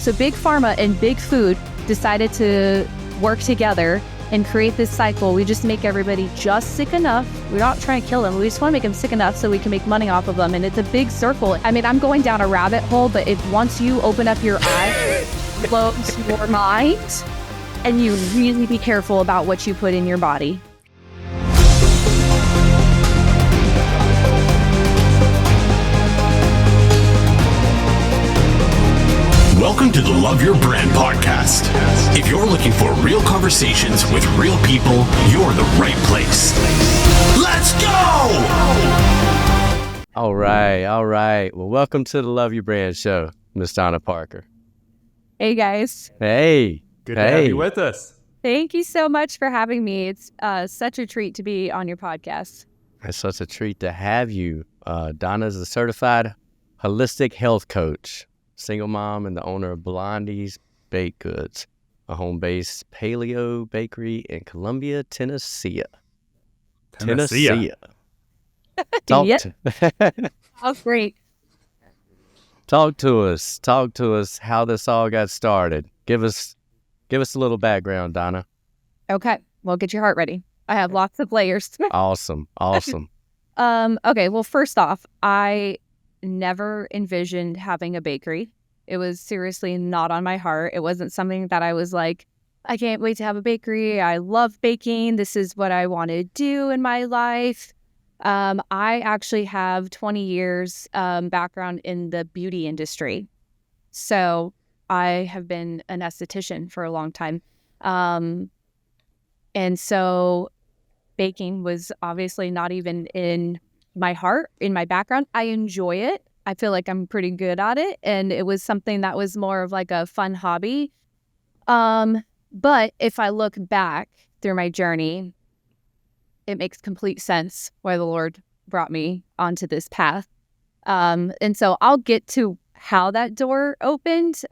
So Big Pharma and Big Food decided to work together and create this cycle. We just make everybody just sick enough. We're not trying to kill them. We just want to make them sick enough so we can make money off of them. And it's a big circle. I mean, I'm going down a rabbit hole, but if once you open up your eyes, close your mind, and you really be careful about what you put in your body. Welcome to the Love Your Brand podcast. If you're looking for real conversations with real people, you're the right place. Let's go! All right. Well, welcome to the Love Your Brand show, Miss Donna Parker. Hey, guys. Hey. Good to have you with us. Thank you so much for having me. It's such a treat to be on your podcast. It's such a treat to have you. Donna's a certified holistic health coach, single mom, and the owner of Blondie's Baked Goods, a home-based paleo bakery in Columbia, Tennessee. Tennessee. Oh, great. Talk to us how this all got started. Give us a little background, Donna. Okay. Well, get your heart ready. I have lots of layers. Awesome. Okay. Well, first off, I never envisioned having a bakery. It was seriously not on my heart. It wasn't something that I was like, I can't wait to have a bakery. I love baking. This is what I want to do in my life. I actually have 20 years background in the beauty industry. So I have been an esthetician for a long time. And so baking was obviously not even in my heart, in my background. I enjoy it. I feel like I'm pretty good at it. And it was something that was more of like a fun hobby. But if I look back through my journey, it makes complete sense why the Lord brought me onto this path. And so I'll get to how that door opened.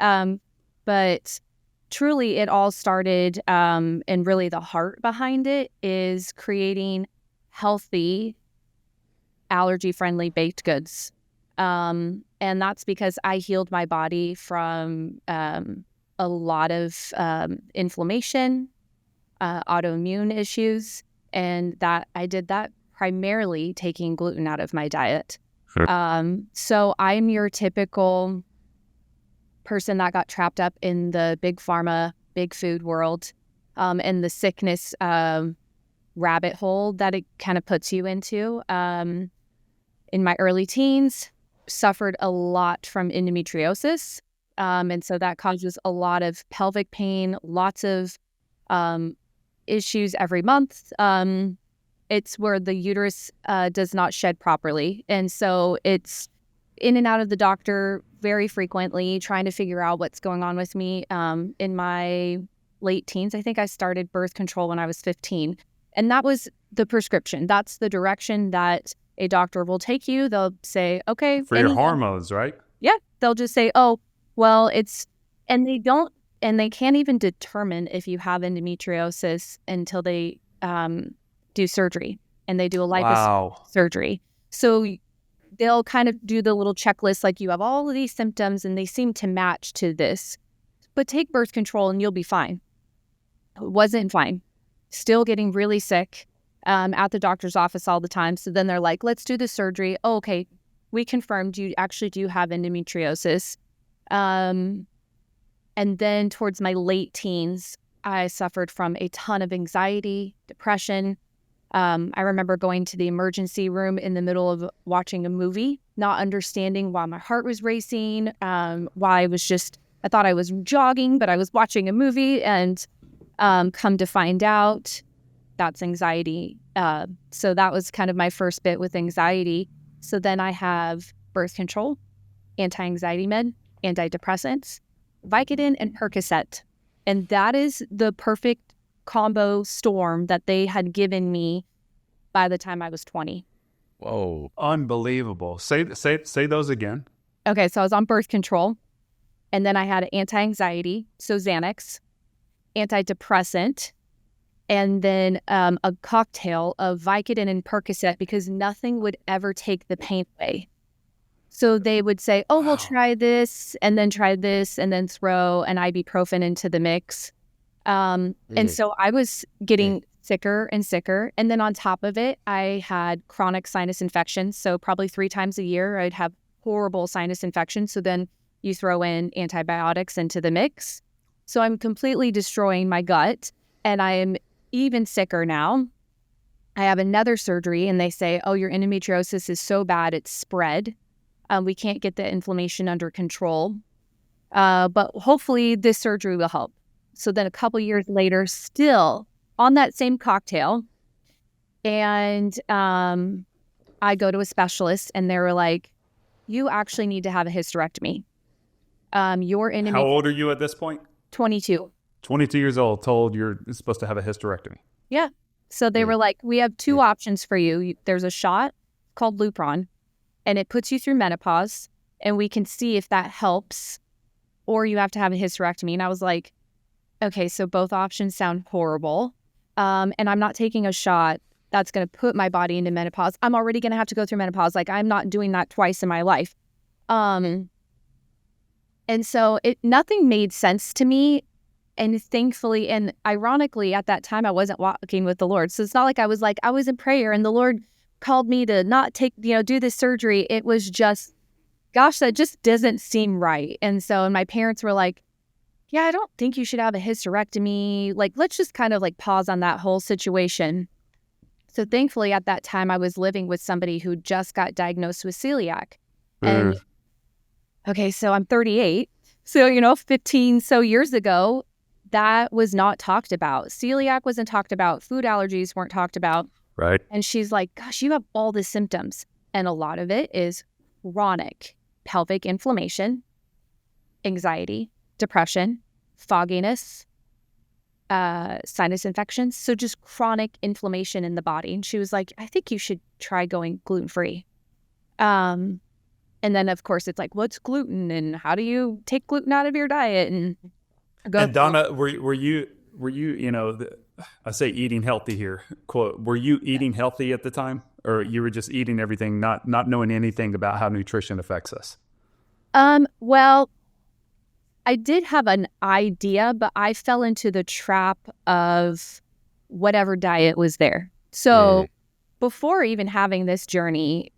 But truly it all started, and really the heart behind it is creating healthy, allergy-friendly baked goods. And that's because I healed my body from a lot of inflammation, autoimmune issues, and that I did that primarily taking gluten out of my diet. Sure. So I'm your typical person that got trapped up in the big pharma, big food world, and the sickness rabbit hole that it kind of puts you into. In my early teens, suffered a lot from endometriosis. And so that causes a lot of pelvic pain, lots of issues every month. It's where the uterus does not shed properly. And so it's in and out of the doctor very frequently, trying to figure out what's going on with me. In my late teens, I think I started birth control when I was 15. And that was the prescription. That's the direction that a doctor will take you. They'll say, okay. For your hormones, right? Yeah. They'll just say, oh, well, and they can't even determine if you have endometriosis until they do surgery, and they do a liposuction surgery. So they'll kind of do the little checklist, like you have all of these symptoms and they seem to match to this, but take birth control and you'll be fine. It wasn't fine. Still getting really sick at the doctor's office all the time. So then they're like, let's do the surgery. Oh, okay. We confirmed you actually do have endometriosis. And then towards my late teens, I suffered from a ton of anxiety, depression. I remember going to the emergency room in the middle of watching a movie, not understanding why my heart was racing, why I thought I was jogging, but I was watching a movie, and come to find out that's anxiety. So that was kind of my first bit with anxiety. So then I have birth control, anti-anxiety med, antidepressants, Vicodin, and Percocet. And that is the perfect combo storm that they had given me by the time I was 20. Whoa. Unbelievable. Say those again. Okay, so I was on birth control, and then I had anti-anxiety, so Xanax, antidepressant, and then a cocktail of Vicodin and Percocet, because nothing would ever take the pain away. So they would say, oh, Wow. well, try this, and then throw an ibuprofen into the mix. And so I was getting sicker and sicker. And then on top of it, I had chronic sinus infections. So probably 3 times a year, I'd have horrible sinus infections. So then you throw in antibiotics into the mix. So I'm completely destroying my gut, and I am even sicker now. I have another surgery, and they say, oh, your endometriosis is so bad, it's spread. We can't get the inflammation under control. But hopefully this surgery will help. So then a couple years later, still on that same cocktail, and I go to a specialist, and they were like, you actually need to have a hysterectomy. Your endometriosis. How old are you at this point? 22. 22 years old, told you're supposed to have a hysterectomy. Yeah. So they were like, we have 2 options for you. There's a shot called Lupron, and it puts you through menopause, and we can see if that helps, or you have to have a hysterectomy. And I was like, okay, so both options sound horrible. And I'm not taking a shot that's going to put my body into menopause. I'm already going to have to go through menopause. Like, I'm not doing that twice in my life. And so nothing made sense to me. And thankfully, and ironically, at that time, I wasn't walking with the Lord. So it's not like I was in prayer and the Lord called me to not do this surgery. It was just, gosh, that just doesn't seem right. And my parents were like, yeah, I don't think you should have a hysterectomy. Like, let's just kind of like pause on that whole situation. So thankfully, at that time, I was living with somebody who just got diagnosed with celiac. And okay, so I'm 38. So, 15 so years ago, that was not talked about. Celiac wasn't talked about. Food allergies weren't talked about. Right. And she's like, gosh, you have all the symptoms. And a lot of it is chronic pelvic inflammation, anxiety, depression, fogginess, sinus infections. So just chronic inflammation in the body. And she was like, I think you should try going gluten-free. And then, of course, it's like, what's gluten? And how do you take gluten out of your diet? And Donna, were you, I say eating healthy here, quote, were you eating healthy at the time? Or you were just eating everything, not knowing anything about how nutrition affects us? Well, I did have an idea, but I fell into the trap of whatever diet was there. So before even having this journey,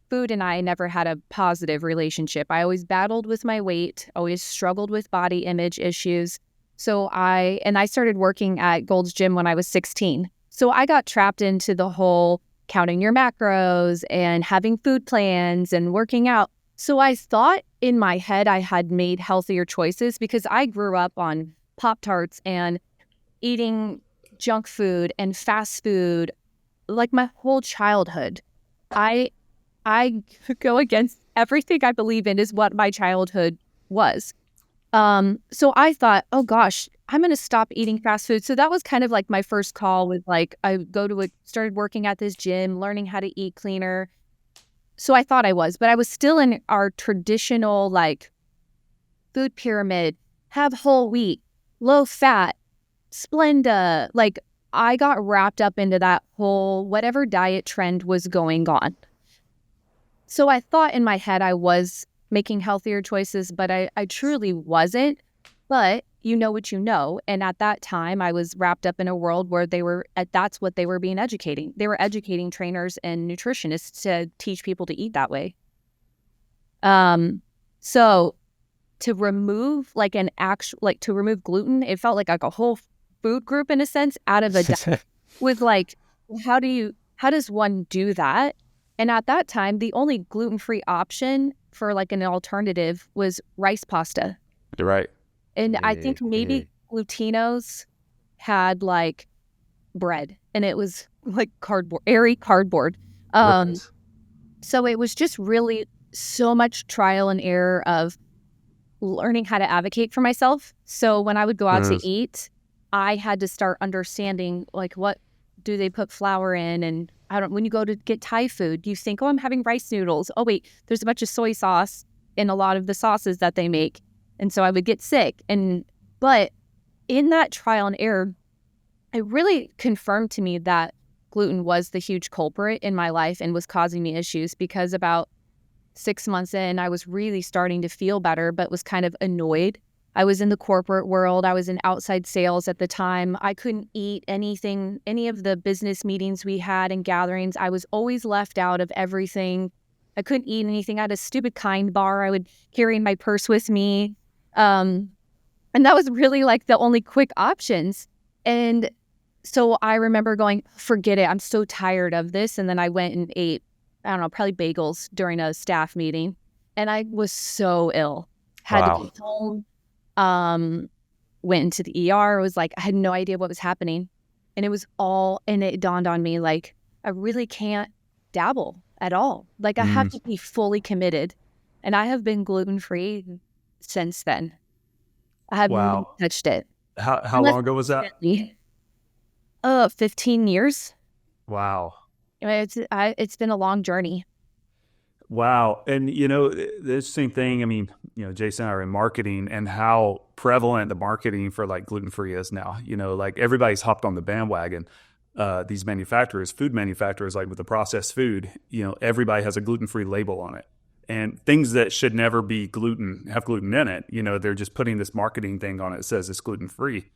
food and I never had a positive relationship. I always battled with my weight, always struggled with body image issues. So I started working at Gold's Gym when I was 16. So I got trapped into the whole counting your macros and having food plans and working out. So I thought in my head I had made healthier choices because I grew up on Pop-Tarts and eating junk food and fast food like my whole childhood. I go against everything I believe in is what my childhood was. So I thought, oh gosh, I'm going to stop eating fast food. So that was kind of like my first call with like, started working at this gym, learning how to eat cleaner. So I thought I was, but I was still in our traditional like food pyramid, have whole wheat, low fat, Splenda. Like I got wrapped up into that whole whatever diet trend was going on. So I thought in my head I was making healthier choices, but I truly wasn't. But you know what you know. And at that time, I was wrapped up in a world where that's what they were being educating. They were educating trainers and nutritionists to teach people to eat that way. So to remove to remove gluten, it felt like a whole food group in a sense out of a diet with like, how does one do that? And at that time, the only gluten-free option for like an alternative was rice pasta. You're right. And I think maybe Glutinos had like bread and it was like airy cardboard. So it was just really so much trial and error of learning how to advocate for myself. So when I would go out to eat, I had to start understanding like what do they put flour in, and when you go to get Thai food, you think, oh, I'm having rice noodles. Oh, wait, there's a bunch of soy sauce in a lot of the sauces that they make. And so I would get sick. But in that trial and error, it really confirmed to me that gluten was the huge culprit in my life and was causing me issues because about 6 months in, I was really starting to feel better, but was kind of annoyed. I was in the corporate world. I was in outside sales at the time. I couldn't eat anything, any of the business meetings we had and gatherings. I was always left out of everything. I couldn't eat anything. I had a stupid Kind bar I would carry in my purse with me. And that was really like the only quick options. And so I remember going, forget it. I'm so tired of this. And then I went and ate, I don't know, probably bagels during a staff meeting. And I was so ill. Had to Wow. go home. Went into the ER. It was like, I had no idea what was happening. And it dawned on me, like, I really can't dabble at all. Like, I have to be fully committed. And I have been gluten-free since then. I haven't even Wow. touched it. How Unless long ago was that? recently. 15 years. Wow. I mean, it's been a long journey. Wow. And, the interesting thing, I mean, Jason and I are in marketing, and how prevalent the marketing for like gluten-free is now. Like everybody's hopped on the bandwagon. These manufacturers, food manufacturers, like with the processed food, everybody has a gluten-free label on it. And things that should never be have gluten in it, they're just putting this marketing thing on it that says it's gluten-free.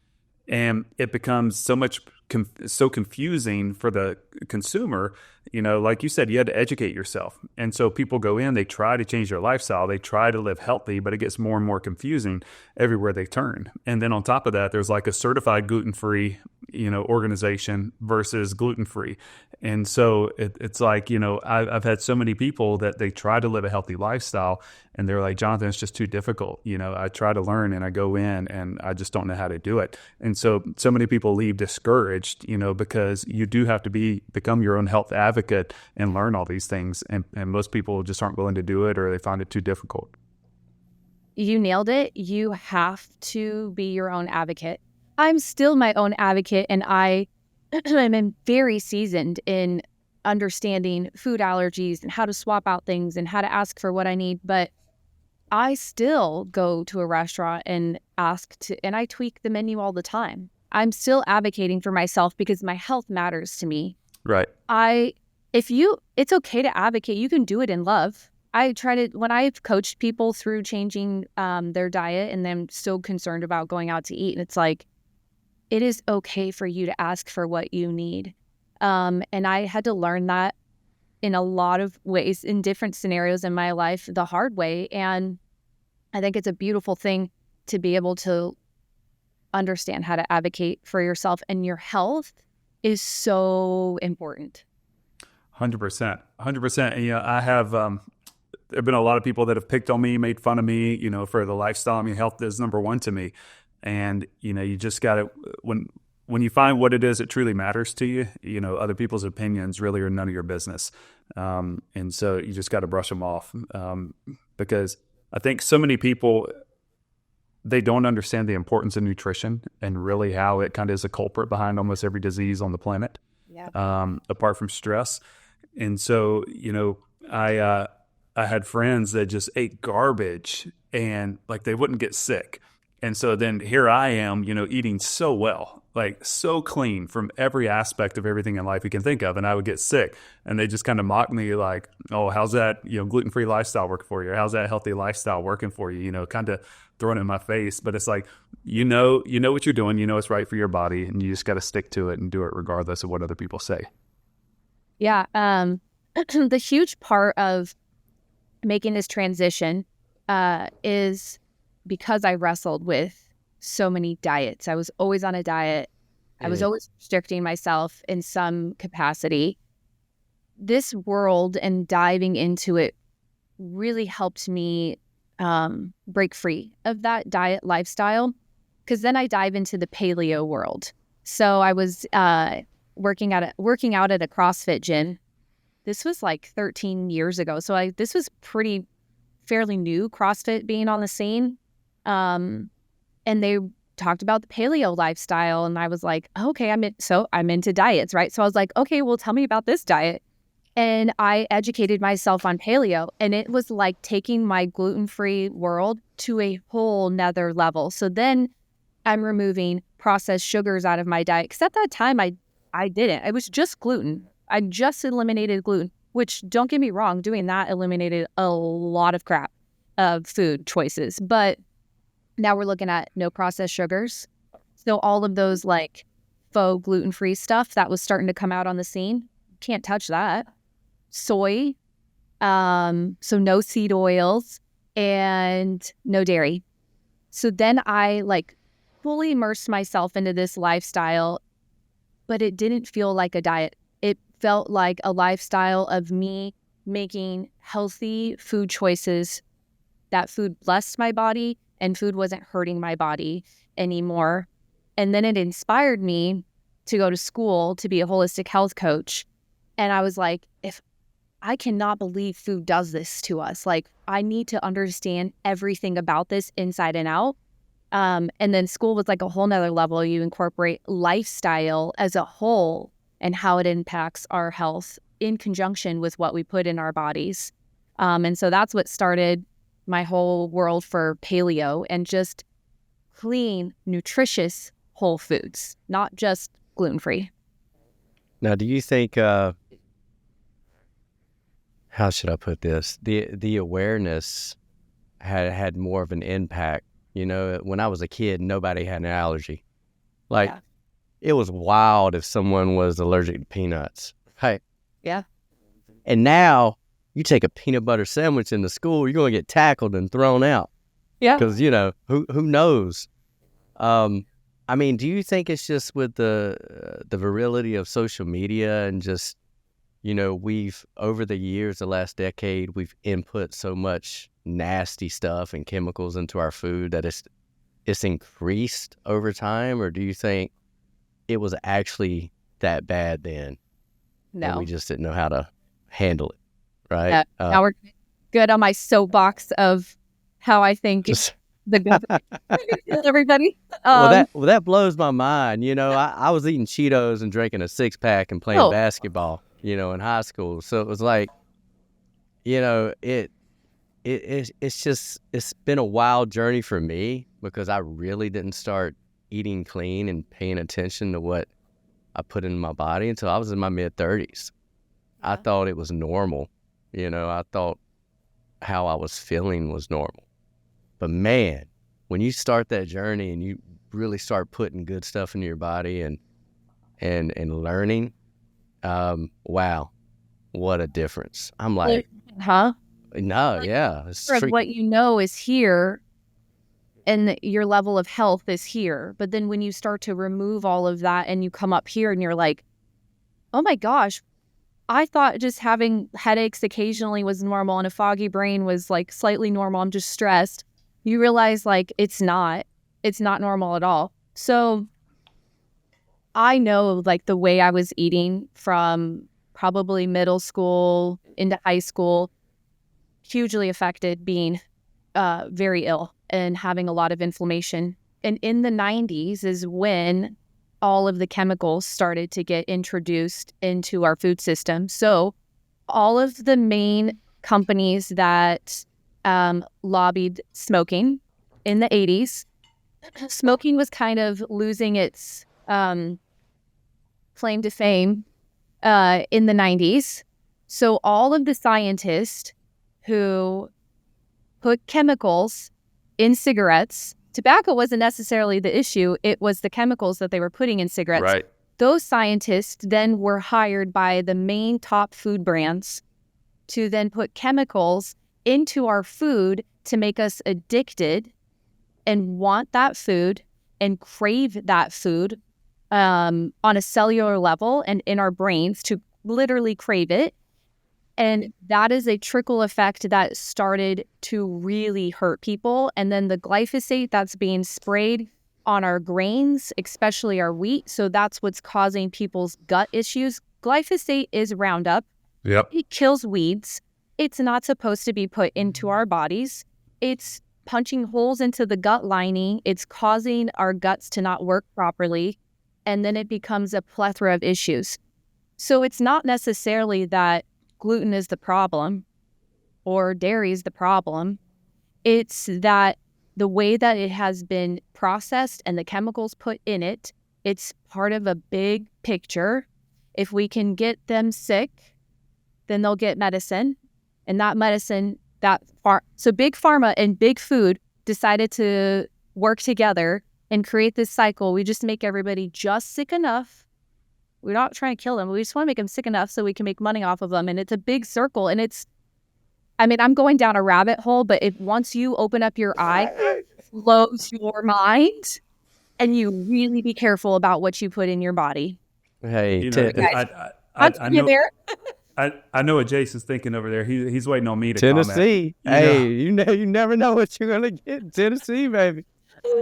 And it becomes so confusing for the consumer. Like you said, you had to educate yourself. And so people go in, they try to change their lifestyle, they try to live healthy, but it gets more and more confusing everywhere they turn. And then on top of that, there's like a certified gluten-free, organization versus gluten-free. And so it's like, I've had so many people that they try to live a healthy lifestyle, and they're like, Jonathan, it's just too difficult. I try to learn, and I go in and I just don't know how to do it. And so many people leave discouraged, because you do have to become your own health advocate and learn all these things. And most people just aren't willing to do it, or they find it too difficult. You nailed it. You have to be your own advocate. I'm still my own advocate, and I am very seasoned in understanding food allergies and how to swap out things and how to ask for what I need. But I still go to a restaurant and and I tweak the menu all the time. I'm still advocating for myself because my health matters to me. Right. It's okay to advocate. You can do it in love. When I've coached people through changing their diet, and I'm so concerned about going out to eat, and it's like, it is okay for you to ask for what you need. And I had to learn that in a lot of ways, in different scenarios in my life, the hard way. And I think it's a beautiful thing to be able to understand how to advocate for yourself, and your health is so important. 100%. 100%. And, I have, there have been a lot of people that have picked on me, made fun of me, for the lifestyle. I mean, health is number one to me. And, you just got to, when you find what it is that truly matters to you, other people's opinions really are none of your business. And so you just got to brush them off. Because I think so many people, they don't understand the importance of nutrition and really how it kind of is a culprit behind almost every disease on the planet, apart from stress. And so, I had friends that just ate garbage and like they wouldn't get sick. And so then here I am, eating so well, like so clean from every aspect of everything in life you can think of. And I would get sick, and they just kind of mock me like, oh, how's that, gluten-free lifestyle working for you? Or how's that healthy lifestyle working for you? Kind of throwing it in my face. But it's like, you know what you're doing, it's right for your body, and you just got to stick to it and do it regardless of what other people say. Yeah. The huge part of making this transition is because I wrestled with so many diets. I was always on a diet. I was always restricting myself in some capacity. This world and diving into it really helped me break free of that diet lifestyle, because then I dive into the paleo world. So I was working out at a CrossFit gym. This was like 13 years ago. So this was fairly new, CrossFit being on the scene. And they talked about the paleo lifestyle, and I was like, okay, I'm into diets, right? So I was like, okay, well, tell me about this diet. And I educated myself on paleo, and it was like taking my gluten-free world to a whole nother level. So then I'm removing processed sugars out of my diet, because at that time I didn't. It was just gluten. I just eliminated gluten. which, don't get me wrong, doing that eliminated a lot of crap of food choices. But now we're looking at no processed sugars. So all of those like faux gluten-free stuff that was starting to come out on the scene, can't touch that. Soy, so no seed oils and no dairy. So then I like fully immersed myself into this lifestyle, but it didn't feel like a diet. It felt like a lifestyle of me making healthy food choices. That food blessed my body and food wasn't hurting my body anymore. And then it inspired me to go to school to be a holistic health coach. And I was like, if I cannot believe food does this to us, like I need to understand everything about this inside and out. And then school was like a whole nother level. You incorporate lifestyle as a whole and how it impacts our health in conjunction with what we put in our bodies. And so that's what started my whole world for paleo and just clean, nutritious whole foods, not just gluten-free. Now, do you think, how should I put this? The awareness had more of an impact. You know, when I was a kid, nobody had an allergy. Like, Yeah. It was wild if someone was allergic to peanuts. Hey. Yeah. And now you take a peanut butter sandwich into school, you're going to get tackled and thrown out. Yeah. Because, you know, who knows? I mean, do you think it's just with the virility of social media and just, you know, we've, over the years, the last decade, we've input so much nasty stuff and chemicals into our food that it's increased over time? Or do you think it was actually that bad then? No. And we just didn't know how to handle it, right? Yeah. Now we're good on my soapbox of how I think the good everybody. Well, that blows my mind. You know, I was eating Cheetos and drinking a 6-pack and playing basketball, you know, in high school. So it was like, you know, it's just, it's been a wild journey for me because I really didn't start eating clean and paying attention to what I put in my body until I was in my mid-30s. I thought it was normal. You know, I thought how I was feeling was normal. But man, when you start that journey and you really start putting good stuff into your body and learning, wow, what a difference. I'm like, no, yeah. It's what you know is here and your level of health is here. But then when you start to remove all of that and you come up here and you're like, oh my gosh, I thought just having headaches occasionally was normal and a foggy brain was like slightly normal. I'm just stressed. You realize like it's not normal at all. So I know like the way I was eating from probably middle school into high school hugely affected being very ill and having a lot of inflammation. And in the 90s is when all of the chemicals started to get introduced into our food system. So all of the main companies that lobbied smoking in the 80s, smoking was kind of losing its claim to fame in the 90s. So all of the scientists who put chemicals in cigarettes, tobacco wasn't necessarily the issue, it was the chemicals that they were putting in cigarettes. Right. Those scientists then were hired by the main top food brands to then put chemicals into our food to make us addicted and want that food and crave that food on a cellular level and in our brains to literally crave it. And that is a trickle effect that started to really hurt people. And then the glyphosate that's being sprayed on our grains, especially our wheat. So that's what's causing people's gut issues. Glyphosate is Roundup. Yep. It kills weeds. It's not supposed to be put into our bodies. It's punching holes into the gut lining. It's causing our guts to not work properly. And then it becomes a plethora of issues. So it's not necessarily that gluten is the problem or dairy is the problem. It's that the way that it has been processed and the chemicals put in it, it's part of a big picture. If we can get them sick then they'll get medicine, and that medicine, so big pharma and big food decided to work together and create this cycle. We just make everybody just sick enough. We're not trying to kill them. We just want to make them sick enough so we can make money off of them. And it's a big circle. And I'm going down a rabbit hole, but once you open up your eye, close your mind, and you really be careful about what you put in your body. Hey, You know, I know. There. I know what Jason's thinking over there. He's waiting on me to Tennessee. comment. Hey, you never know what you're gonna get in Tennessee, baby.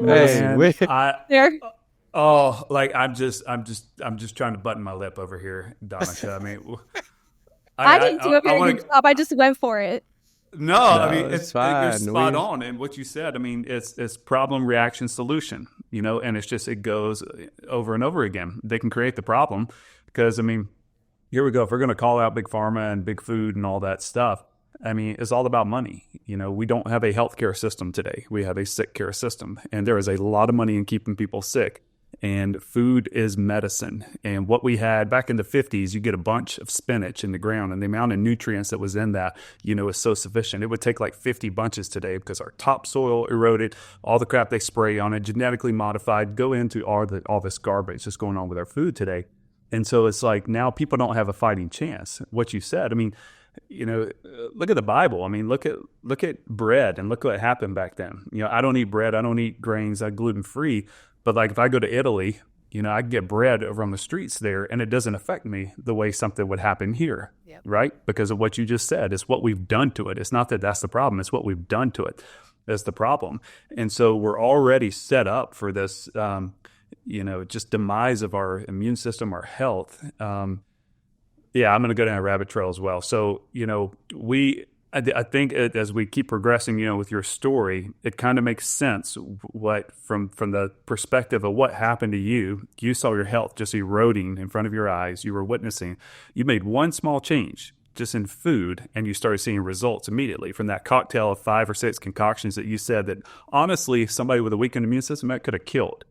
Man, There. I'm just trying to button my lip over here, Donica. I mean, I didn't do a very good job. I just went for it. No, I mean, it's you're fine. spot on. And what you said, I mean, it's problem, reaction, solution, and it goes over and over again. They can create the problem because, I mean, here we go. If we're going to call out big pharma and big food and all that stuff, I mean, it's all about money. We don't have a healthcare system today. We have a sick care system, and there is a lot of money in keeping people sick. And food is medicine. And what we had back in the 50s, you get a bunch of spinach in the ground, and the amount of nutrients that was in that, is so sufficient. It would take like 50 bunches today because our topsoil eroded, all the crap they spray on it, genetically modified, go into all this garbage that's going on with our food today. And so it's like now people don't have a fighting chance. What you said, I mean, look at the Bible. I mean, look at bread and look what happened back then. I don't eat bread. I don't eat grains. I'm gluten-free. But like if I go to Italy, I can get bread over on the streets there, and it doesn't affect me the way something would happen here, right? Because of what you just said. It's what we've done to it. It's not that that's the problem. It's what we've done to it that's the problem. And so we're already set up for this, just demise of our immune system, our health. I'm going to go down a rabbit trail as well. So, I think as we keep progressing, with your story, it kind of makes sense what from the perspective of what happened to you. You saw your health just eroding in front of your eyes. You were witnessing. You made one small change just in food, and you started seeing results immediately from that cocktail of 5 or 6 concoctions that you said that honestly somebody with a weakened immune system that could have killed.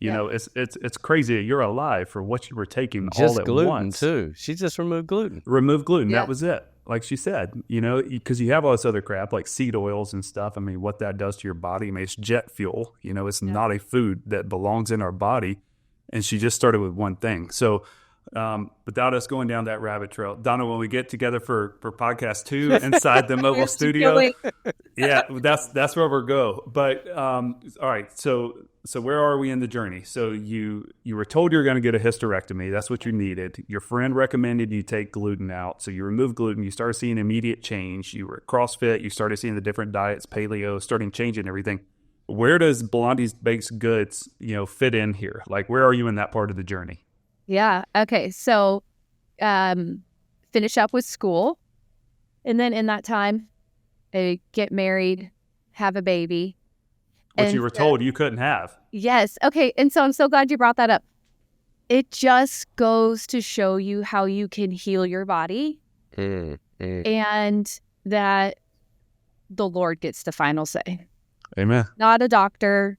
It's crazy that you're alive for what you were taking just all at gluten once. Too. She just removed gluten. Remove gluten. Yeah. That was it. Like she said, because you have all this other crap like seed oils and stuff. I mean, what that does to your body, I mean, it's jet fuel. It's not a food that belongs in our body. And she just started with one thing. So without us going down that rabbit trail, Donna, when we get together for podcast 2 inside the mobile studio, that's where we'll go. But all right, so where are we in the journey? So you were told you were going to get a hysterectomy. That's what you needed. Your friend recommended you take gluten out. So you removed gluten. You started seeing immediate change. You were at CrossFit. You started seeing the different diets, paleo, starting changing everything. Where does Blondie's Baked Goods, fit in here? Like, where are you in that part of the journey? Yeah. Okay. So finish up with school. And then in that time, I get married, have a baby. Which you were told you couldn't have. Yes. Okay. And so I'm so glad you brought that up. It just goes to show you how you can heal your body and that the Lord gets the final say. Amen. Not a doctor.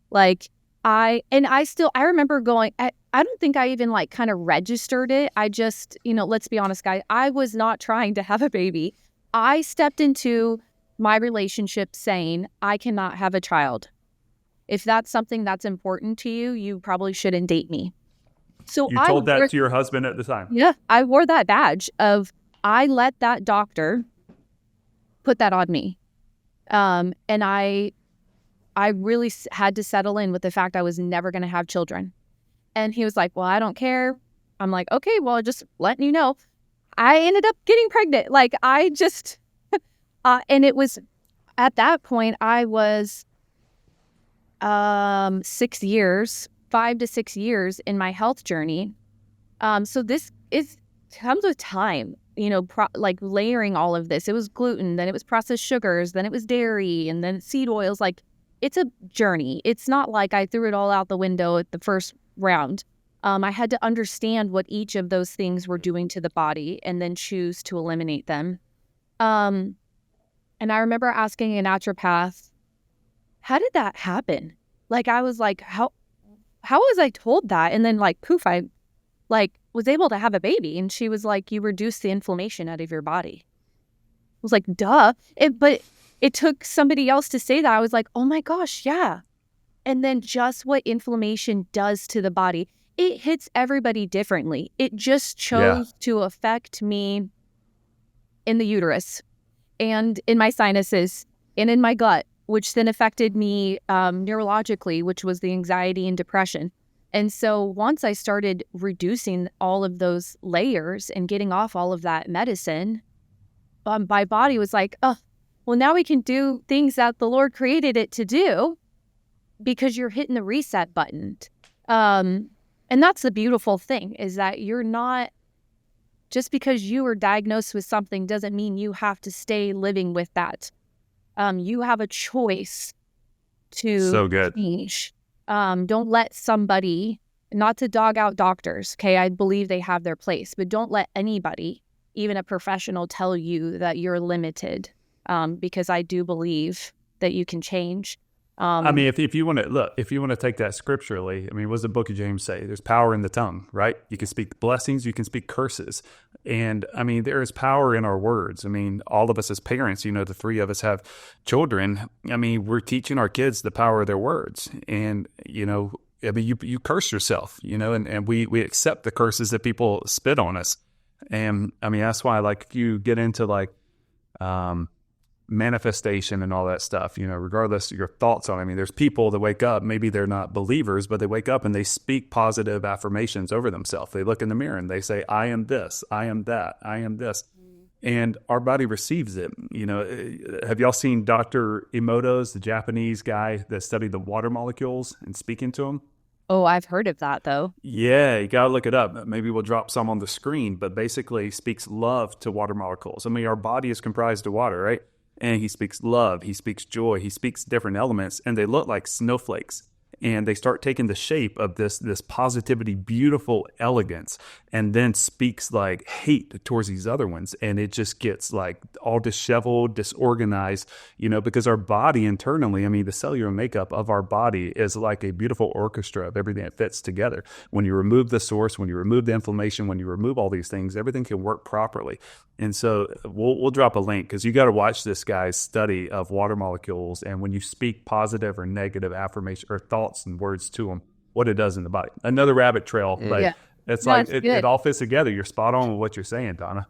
Like I remember going, I don't think I even kind of registered it. I just, let's be honest, guys, I was not trying to have a baby. I stepped into my relationship saying, I cannot have a child. If that's something that's important to you, you probably shouldn't date me. So you told that to your husband at the time? Yeah, I wore that badge of, I let that doctor put that on me. And I really had to settle in with the fact I was never going to have children. And he was like, well, I don't care. I'm like, okay, well, just letting you know. I ended up getting pregnant. And it was at that point, I was 5 to 6 years in my health journey. So this comes with time, layering all of this. It was gluten, then it was processed sugars, then it was dairy, and then seed oils. It's a journey. It's not like I threw it all out the window at the first round. I had to understand what each of those things were doing to the body and then choose to eliminate them. And I remember asking a naturopath, how did that happen? I was like, how was I told that? And then poof, was able to have a baby. And she was like, you reduce the inflammation out of your body. I was like, duh. But it took somebody else to say that. I was like, oh my gosh, yeah. And then just what inflammation does to the body, it hits everybody differently. It just Yeah. chose to affect me in the uterus and in my sinuses and in my gut, which then affected me neurologically, which was the anxiety and depression. And so once I started reducing all of those layers and getting off all of that medicine, my body was like, oh, well, now we can do things that the Lord created it to do because you're hitting the reset button. And that's the beautiful thing, is that you're not, just because you were diagnosed with something doesn't mean you have to stay living with that. You have a choice to So good. change. Don't let somebody, not to dog out doctors, okay, I believe they have their place, but don't let anybody, even a professional, tell you that you're limited, because I do believe that you can change. I mean, if you want to look, if you want to take that scripturally, I mean, what does the book of James say? There's power in the tongue, right? You can speak blessings, you can speak curses. And I mean, there is power in our words. I mean, all of us as parents, you know, the three of us have children. I mean, we're teaching our kids the power of their words. And, you know, I mean, you curse yourself, you know, and we accept the curses that people spit on us. And I mean, that's why, like, you get into like, manifestation and all that stuff, you know, regardless of your thoughts on it. I mean, there's people that wake up, maybe they're not believers, but they wake up and they speak positive affirmations over themselves. They look in the mirror and they say, I am this, I am that, I am this. And our body receives it. You know, have y'all seen Dr. Emoto's, the Japanese guy that studied the water molecules and speaking to them? Oh, I've heard of that, though. Yeah, you got to look it up. Maybe we'll drop some on the screen, but basically speaks love to water molecules. I mean, our body is comprised of water, right? And he speaks love, he speaks joy, he speaks different elements, and they look like snowflakes. And they start taking the shape of this positivity, beautiful elegance, and then speaks like hate towards these other ones. And it just gets like all disheveled, disorganized, you know, because our body internally, I mean, the cellular makeup of our body is like a beautiful orchestra of everything that fits together. When you remove the source, when you remove the inflammation, when you remove all these things, everything can work properly. And so we'll drop a link, because you got to watch this guy's study of water molecules, and when you speak positive or negative affirmation or thoughts and words to them, what it does in the body. Another rabbit trail, but Yeah. it's No, like it's it good. all fits together. You're spot on with what you're saying, Donna.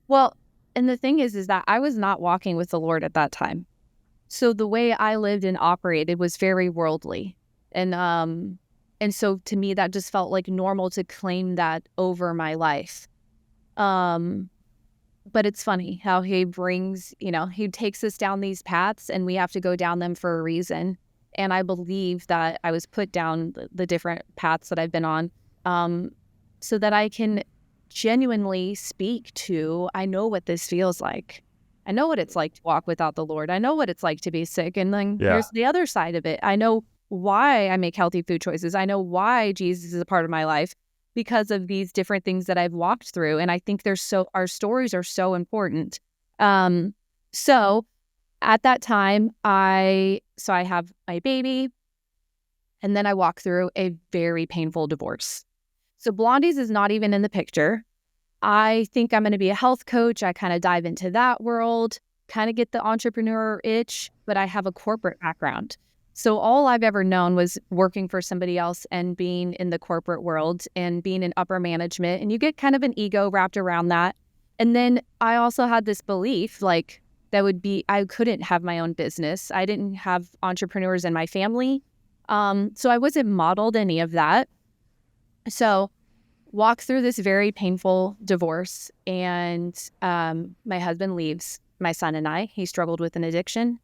Well, and the thing is that I was not walking with the Lord at that time. So the way I lived and operated was very worldly. And so to me, that just felt like normal to claim that over my life. But it's funny how he brings, you know, he takes us down these paths and we have to go down them for a reason. And I believe that I was put down the different paths that I've been on, so that I can genuinely speak to, I know what this feels like. I know what it's like to walk without the Lord. I know what it's like to be sick. And then Yeah. here's the other side of it. I know why I make healthy food choices. I know why Jesus is a part of my life, because of these different things that I've walked through. And I think our stories are so important. So at that time, I have my baby, and then I walk through a very painful divorce. So Blondie's is not even in the picture. I think I'm going to be a health coach. I kind of dive into that world, kind of get the entrepreneur itch, but I have a corporate background. So all I've ever known was working for somebody else and being in the corporate world and being in upper management. And you get kind of an ego wrapped around that. And then I also had this belief, like, I couldn't have my own business. I didn't have entrepreneurs in my family. So I wasn't modeled any of that. So walk through this very painful divorce, and my husband leaves my son and I. He struggled with an addiction,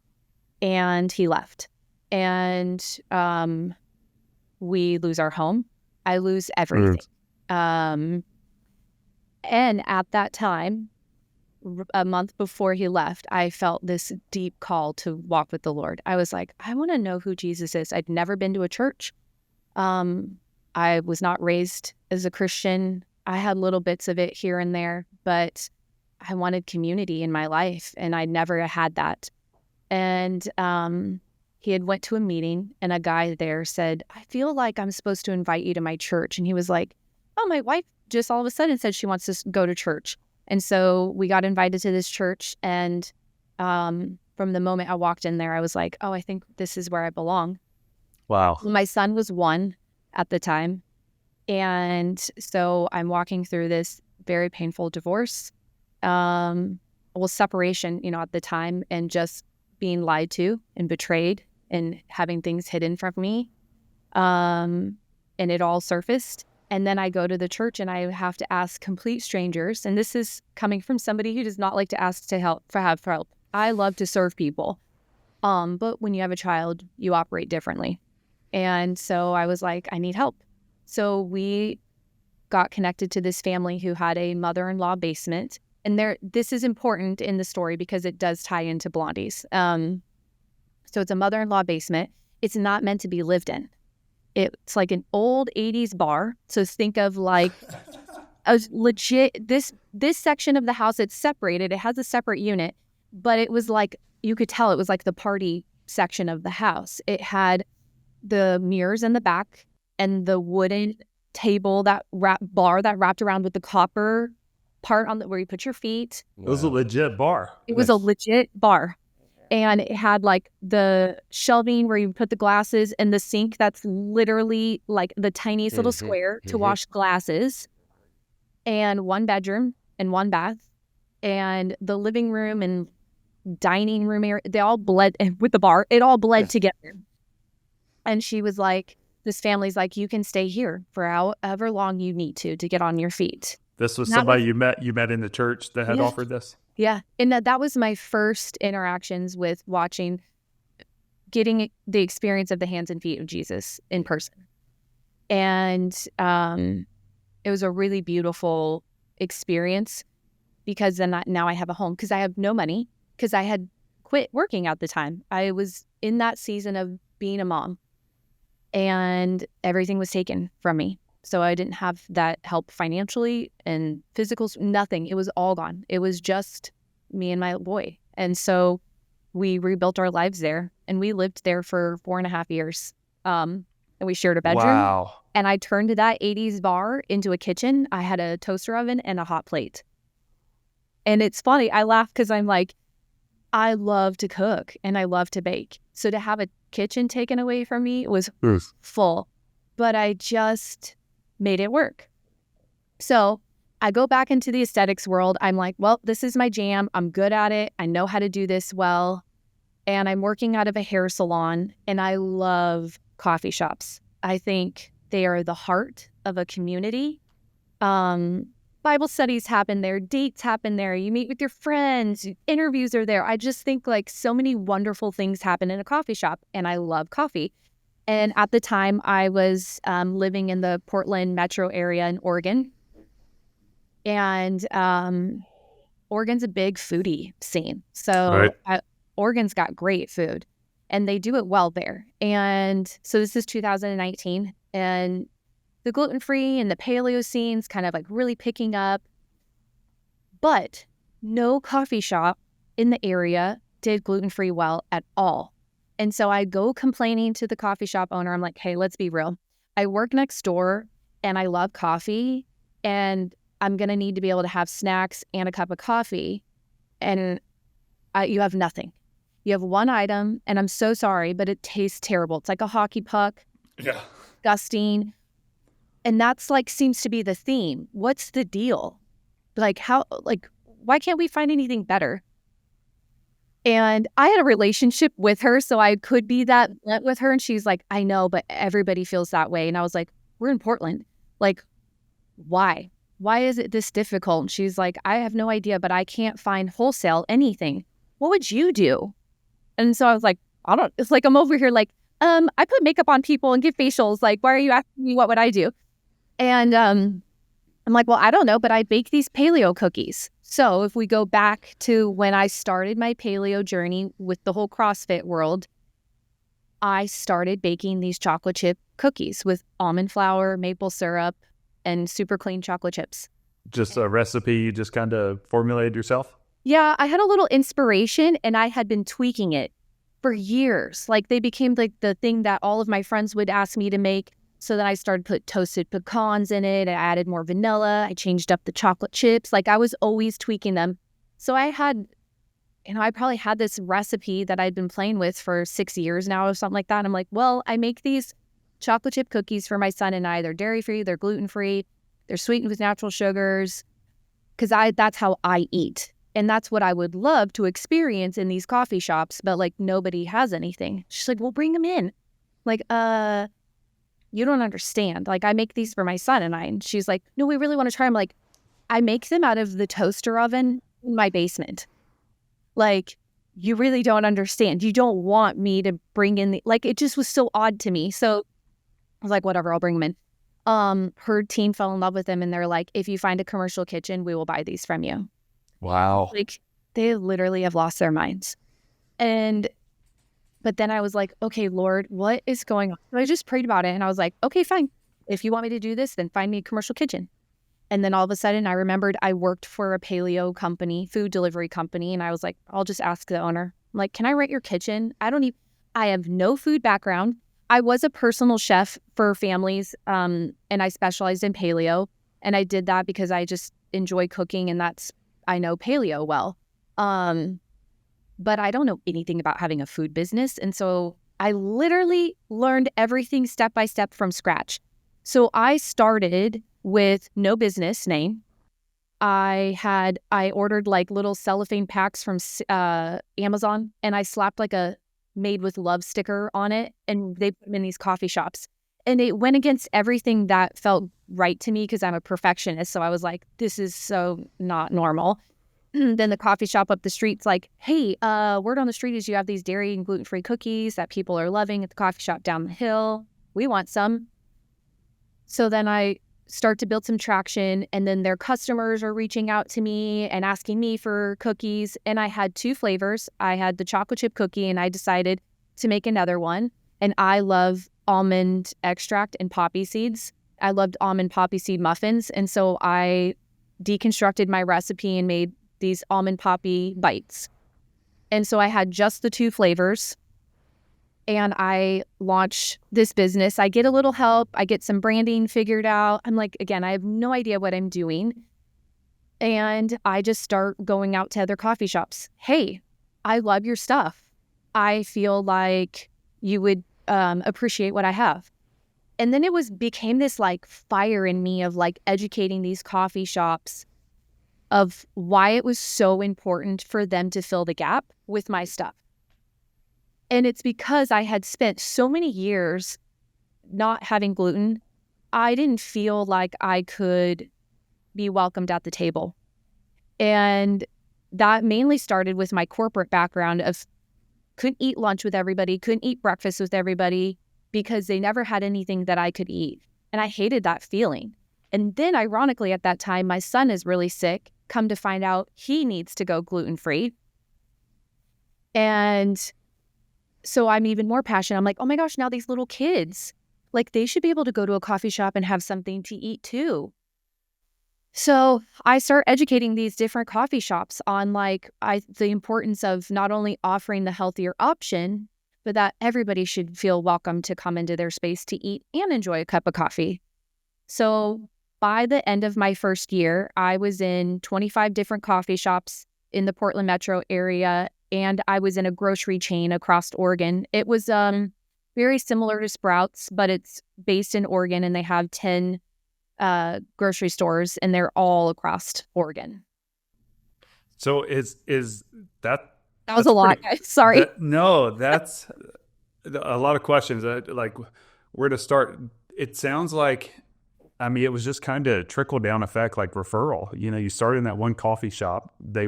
and he left. And we lose our home. I lose everything. And at that time, a month before he left, I felt this deep call to walk with the Lord. I was like, I want to know who Jesus is. I'd never been to a church. I was not raised as a Christian. I had little bits of it here and there, but I wanted community in my life, and I never had that. And he had went to a meeting, and a guy there said, I feel like I'm supposed to invite you to my church. And he was like, oh, my wife just all of a sudden said she wants to go to church. And so we got invited to this church. And from the moment I walked in there, I was like, oh, I think this is where I belong. Wow. My son was 1 at the time. And so I'm walking through this very painful divorce, separation, at the time, and just being lied to and betrayed and having things hidden from me. And it all surfaced. And then I go to the church and I have to ask complete strangers. And this is coming from somebody who does not like to ask to help for help. I love to serve people. But when you have a child, you operate differently. And so I was like, I need help. So we got connected to this family who had a mother-in-law basement. And this is important in the story because it does tie into Blondie's. So it's a mother-in-law basement. It's not meant to be lived in. It's like an old 80s bar. So think of like a legit, this section of the house, it's separated. It has a separate unit, but it was like, you could tell it was like the party section of the house. It had the mirrors in the back and the wooden table, bar that wrapped around with the copper part on where you put your feet. It was a legit bar. It was a legit bar. And it had like the shelving where you put the glasses and the sink that's literally like the tiniest little square to wash glasses, and 1 bedroom and 1 bath, and the living room and dining room area, they all bled with the bar. It all bled together. And she was like, this family's like, you can stay here for however long you need to get on your feet. This was somebody you met in the church that had offered this? Yeah. And that was my first interactions with getting the experience of the hands and feet of Jesus in person. And it was a really beautiful experience because then now I have a home because I have no money because I had quit working at the time. I was in that season of being a mom and everything was taken from me. So I didn't have that help financially and physical, nothing. It was all gone. It was just me and my boy. And so we rebuilt our lives there and we lived there for 4.5 years. And we shared a bedroom. Wow. And I turned that 80s bar into a kitchen. I had a toaster oven and a hot plate. And it's funny. I laugh because I'm like, I love to cook and I love to bake. So to have a kitchen taken away from me was full. But I just made it work. So I go back into the aesthetics world. I'm like, well, this is my jam. I'm good at it. I know how to do this well. And I'm working out of a hair salon and I love coffee shops. I think they are the heart of a community. Bible studies happen there. Dates happen there. You meet with your friends. Interviews are there. I just think like so many wonderful things happen in a coffee shop and I love coffee. And at the time, I was living in the Portland metro area in Oregon. And Oregon's a big foodie scene. So Oregon's got great food. And they do it well there. And so this is 2019. And the gluten-free and the paleo scene's kind of like really picking up. But no coffee shop in the area did gluten-free well at all. And so I go complaining to the coffee shop owner. I'm like, hey, let's be real. I work next door and I love coffee and I'm going to need to be able to have snacks and a cup of coffee. And you have nothing. You have 1 item and I'm so sorry, but it tastes terrible. It's like a hockey puck. Yeah. Disgusting. And that's like seems to be the theme. What's the deal? Like why can't we find anything better? And I had a relationship with her, so I could be that blunt with her. And she's like, I know, but everybody feels that way. And I was like, we're in Portland. Like, why? Why is it this difficult? And she's like, I have no idea, but I can't find wholesale anything. What would you do? And so I was like, it's like I'm over here like, I put makeup on people and give facials. Like, why are you asking me what would I do? And I'm like, well, I don't know, but I bake these paleo cookies. So if we go back to when I started my paleo journey with the whole CrossFit world, I started baking these chocolate chip cookies with almond flour, maple syrup, and super clean chocolate chips. Just a recipe you just kind of formulated yourself? Yeah, I had a little inspiration and I had been tweaking it for years. Like they became like the thing that all of my friends would ask me to make. So then I started put toasted pecans in it. I added more vanilla. I changed up the chocolate chips. Like I was always tweaking them. So I had, I probably had this recipe that I'd been playing with for 6 years now or something like that. I'm like, well, I make these chocolate chip cookies for my son and I. They're dairy-free, they're gluten-free, they're sweetened with natural sugars, because that's how I eat. And that's what I would love to experience in these coffee shops, but like nobody has anything. She's like, well, bring them in. Like, you don't understand. Like, I make these for my son and I. And she's like, no, we really want to try them. Like, I make them out of the toaster oven in my basement. Like, you really don't understand. You don't want me to bring in like, it just was so odd to me. So I was like, whatever, I'll bring them in. Her team fell in love with them and they're like, if you find a commercial kitchen, we will buy these from you. Wow. Like, they literally have lost their minds. But then I was like, okay, Lord, what is going on? So I just prayed about it and I was like, okay, fine. If you want me to do this, then find me a commercial kitchen. And then all of a sudden I remembered I worked for a paleo company, food delivery company. And I was like, I'll just ask the owner. I'm like, can I rent your kitchen? I have no food background. I was a personal chef for families, and I specialized in paleo. And I did that because I just enjoy cooking and I know paleo well. But I don't know anything about having a food business. And so I literally learned everything step by step from scratch. So I started with no business name. I ordered like little cellophane packs from Amazon, and I slapped like a made with love sticker on it, and they put them in these coffee shops. And it went against everything that felt right to me because I'm a perfectionist. So I was like, this is so not normal. Then the coffee shop up the street's like, hey, word on the street is you have these dairy and gluten-free cookies that people are loving at the coffee shop down the hill. We want some. So then I start to build some traction, and then their customers are reaching out to me and asking me for cookies. And I had 2 flavors. I had the chocolate chip cookie, and I decided to make another one. And I love almond extract and poppy seeds. I loved almond poppy seed muffins. And so I deconstructed my recipe and made these almond poppy bites. And so I had just the 2 flavors, and I launch this business. I get a little help. I get some branding figured out. I'm like, again, I have no idea what I'm doing. And I just start going out to other coffee shops. Hey, I love your stuff. I feel like you would appreciate what I have. And then became this like fire in me of like educating these coffee shops of why it was so important for them to fill the gap with my stuff. And it's because I had spent so many years not having gluten, I didn't feel like I could be welcomed at the table. And that mainly started with my corporate background of couldn't eat lunch with everybody, couldn't eat breakfast with everybody because they never had anything that I could eat. And I hated that feeling. And then ironically at that time, my son is really sick. Come to find out he needs to go gluten-free. And so I'm even more passionate. I'm like, oh my gosh, now these little kids, like they should be able to go to a coffee shop and have something to eat too. So I start educating these different coffee shops on the importance of not only offering the healthier option, but that everybody should feel welcome to come into their space to eat and enjoy a cup of coffee. So by the end of my first year, I was in 25 different coffee shops in the Portland metro area, and I was in a grocery chain across Oregon. It was very similar to Sprouts, but it's based in Oregon, and they have 10 grocery stores, and they're all across Oregon. So is that... That was a lot. Sorry. That's a lot of questions. Like where to start? It sounds like, I mean, it was just kind of trickle down effect, like referral. You know, you started in that one coffee shop. They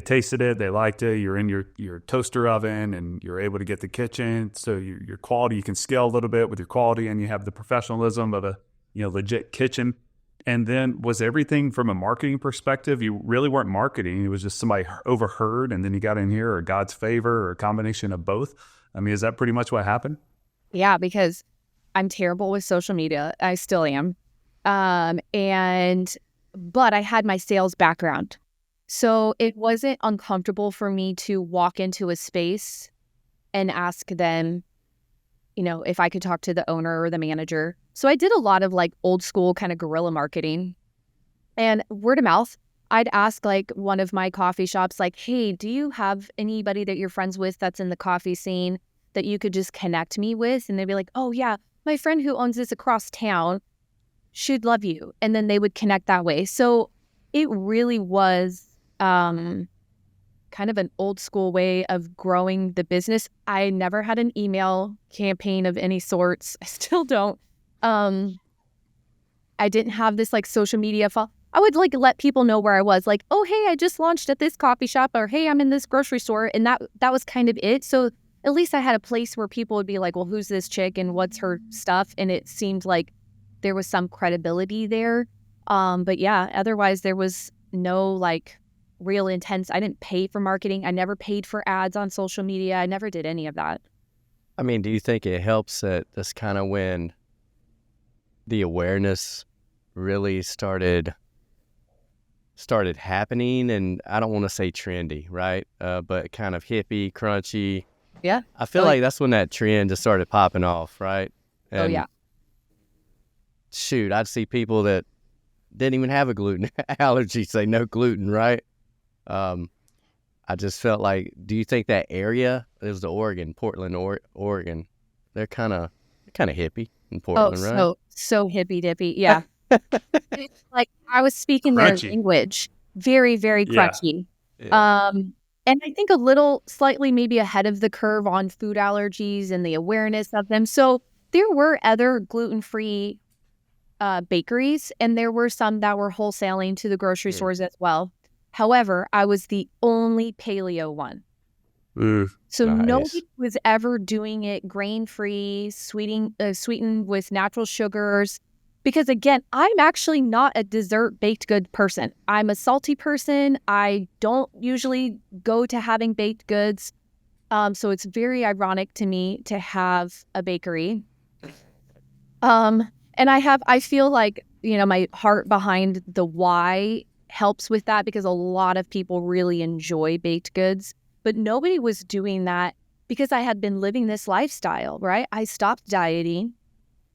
tasted it. They liked it. You're in your toaster oven and you're able to get the kitchen. So your quality, you can scale a little bit with your quality, and you have the professionalism of a, legit kitchen. And then was everything from a marketing perspective? You really weren't marketing. It was just somebody overheard, and then you got in here, or God's favor, or a combination of both. I mean, is that pretty much what happened? Yeah, because I'm terrible with social media. I still am. But I had my sales background. So it wasn't uncomfortable for me to walk into a space and ask them, if I could talk to the owner or the manager. So I did a lot of like old school kind of guerrilla marketing and word of mouth. I'd ask like one of my coffee shops, like, hey, do you have anybody that you're friends with that's in the coffee scene that you could just connect me with? And they'd be like, oh yeah, my friend who owns this across town should love you. And then they would connect that way. So it really was kind of an old school way of growing the business. I never had an email campaign of any sorts. I still don't. I didn't have this like social media I would like let people know where I was, like, oh, hey, I just launched at this coffee shop, or hey, I'm in this grocery store. And that was kind of it. So at least I had a place where people would be like, well, who's this chick and what's her stuff? And it seemed like there was some credibility there. But yeah, otherwise there was no like real intense. I didn't pay for marketing. I never paid for ads on social media. I never did any of that. I mean, do you think it helps that that's kind of when the awareness really started happening? And I don't want to say trendy, right? But kind of hippie, crunchy. Yeah. I feel like that's when that trend just started popping off, right? And yeah. Shoot, I'd see people that didn't even have a gluten allergy say no gluten, right? I just felt like, do you think that area, it was Portland, Oregon, they're kind of hippie in Portland, right? So hippy dippy. Yeah. Like I was speaking their language, very, very crunchy. Yeah. And I think a little slightly maybe ahead of the curve on food allergies and the awareness of them. So there were other gluten-free bakeries, and there were some that were wholesaling to the grocery stores as well. However, I was the only paleo one. So nice. Nobody was ever doing it grain-free, sweetened with natural sugars. Because again, I'm actually not a dessert baked good person. I'm a salty person. I don't usually go to having baked goods. So it's very ironic to me to have a bakery. And I feel like, my heart behind the why helps with that, because a lot of people really enjoy baked goods, but nobody was doing that because I had been living this lifestyle, right? I stopped dieting.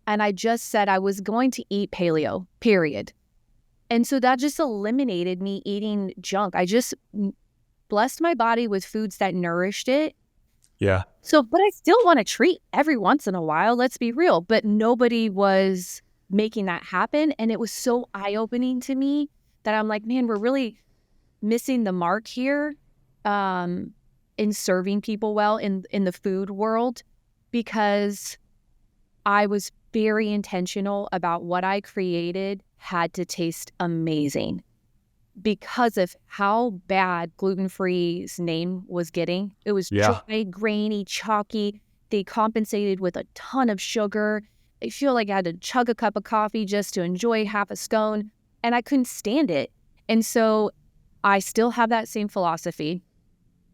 And I just said I was going to eat paleo, period. And so that just eliminated me eating junk. I just blessed my body with foods that nourished it. Yeah. So, but I still want a treat every once in a while, let's be real. But nobody was making that happen. And it was so eye-opening to me that I'm like, man, we're really missing the mark here in serving people well in the food world, because I was very intentional about what I created had to taste amazing because of how bad Gluten-Free's name was getting. It was dry, grainy, chalky. They compensated with a ton of sugar. I feel like I had to chug a cup of coffee just to enjoy half a scone, and I couldn't stand it. And so I still have that same philosophy.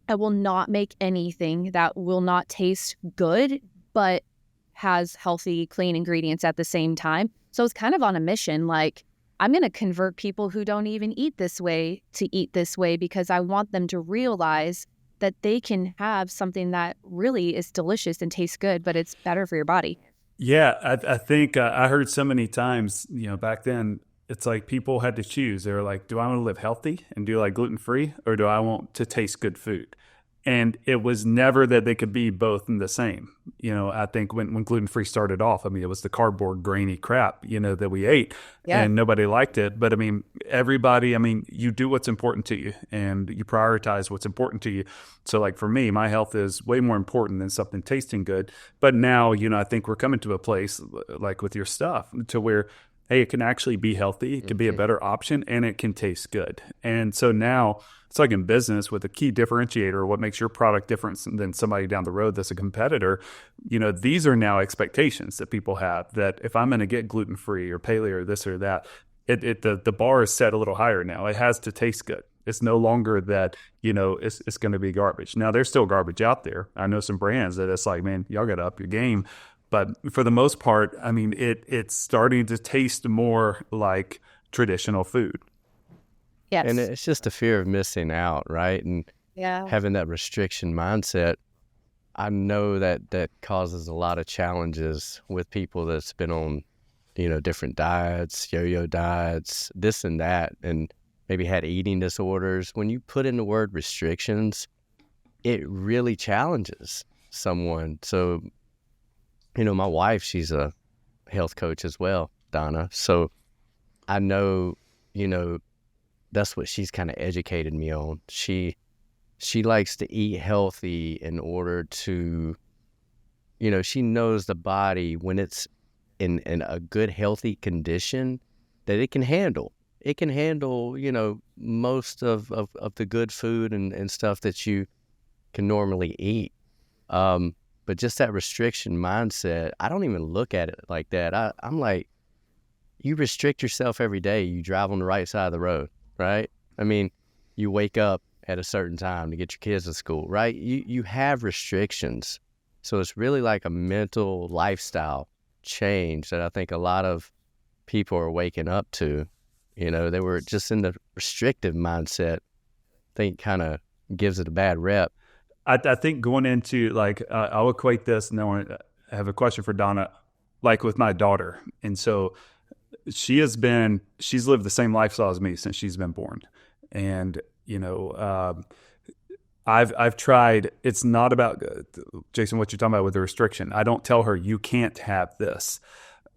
I will not make anything that will not taste good, but has healthy, clean ingredients at the same time. So it's kind of on a mission, like I'm going to convert people who don't even eat this way to eat this way, because I want them to realize that they can have something that really is delicious and tastes good, but it's better for your body. Yeah, I think I heard so many times, back then, it's like people had to choose. They were like, do I want to live healthy and do like gluten-free, or do I want to taste good food? And it was never that they could be both in the same. I think when gluten-free started off, it was the cardboard grainy crap, that we ate, and nobody liked it. But everybody, you do what's important to you and you prioritize what's important to you. So like for me, my health is way more important than something tasting good. But now, I think we're coming to a place like with your stuff to where, hey, it can actually be healthy. It can be a better option, and it can taste good. And so now it's like in business with a key differentiator, what makes your product different than somebody down the road that's a competitor. These are now expectations that people have, that if I'm going to get gluten-free or paleo or this or that, the bar is set a little higher now. It has to taste good. It's no longer that, it's going to be garbage. Now, there's still garbage out there. I know some brands that it's like, man, y'all got to up your game. But for the most part, it's starting to taste more like traditional food. Yes. And it's just a fear of missing out, right? And having that restriction mindset. I know that causes a lot of challenges with people that's been on, different diets, yo-yo diets, this and that, and maybe had eating disorders. When you put in the word restrictions, it really challenges someone. So, my wife, she's a health coach as well, Donna. So I know, that's what she's kind of educated me on. She likes to eat healthy in order to, she knows the body when it's in a good, healthy condition that it can handle. It can handle, most of the good food and stuff that you can normally eat. But just that restriction mindset, I don't even look at it like that. I'm like, you restrict yourself every day. You drive on the right side of the road, right? I mean, you wake up at a certain time to get your kids to school, right? You have restrictions. So it's really like a mental lifestyle change that I think a lot of people are waking up to. They were just in the restrictive mindset. I think kind of gives it a bad rep. I think going into I'll equate this, and then I have a question for Donna, like with my daughter. And so she's lived the same lifestyle as me since she's been born. And, I've tried, it's not about, Jason, what you're talking about with the restriction. I don't tell her you can't have this.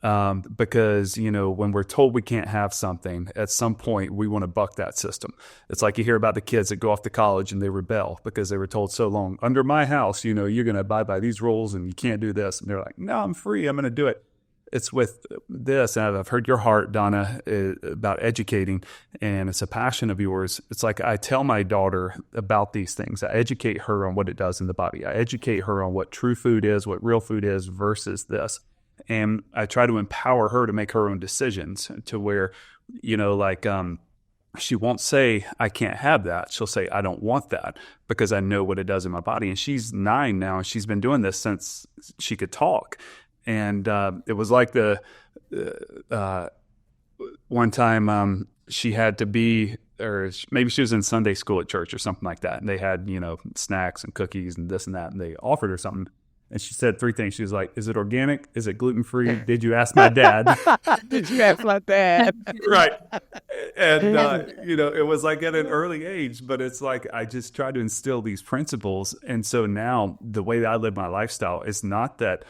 Because, when we're told we can't have something, at some point we want to buck that system. It's like you hear about the kids that go off to college and they rebel because they were told so long, under my house, you're going to abide by these rules and you can't do this. And they're like, no, I'm free. I'm going to do it. It's with this, and I've heard your heart, Donna, about educating, and it's a passion of yours. It's like I tell my daughter about these things. I educate her on what it does in the body. I educate her on what true food is, what real food is versus this. And I try to empower her to make her own decisions to where, she won't say, I can't have that. She'll say, I don't want that because I know what it does in my body. And she's 9 now, and she's been doing this since she could talk. And it was like one time she had to be, or maybe she was in Sunday school at church or something like that. And they had, snacks and cookies and this and that. And they offered her something. And she said 3 things. She was like, is it organic? Is it gluten-free? Did you ask my dad? Did you ask my dad? Right. And, it was like at an early age, but it's like I just try to instill these principles. And so now the way that I live my lifestyle is not that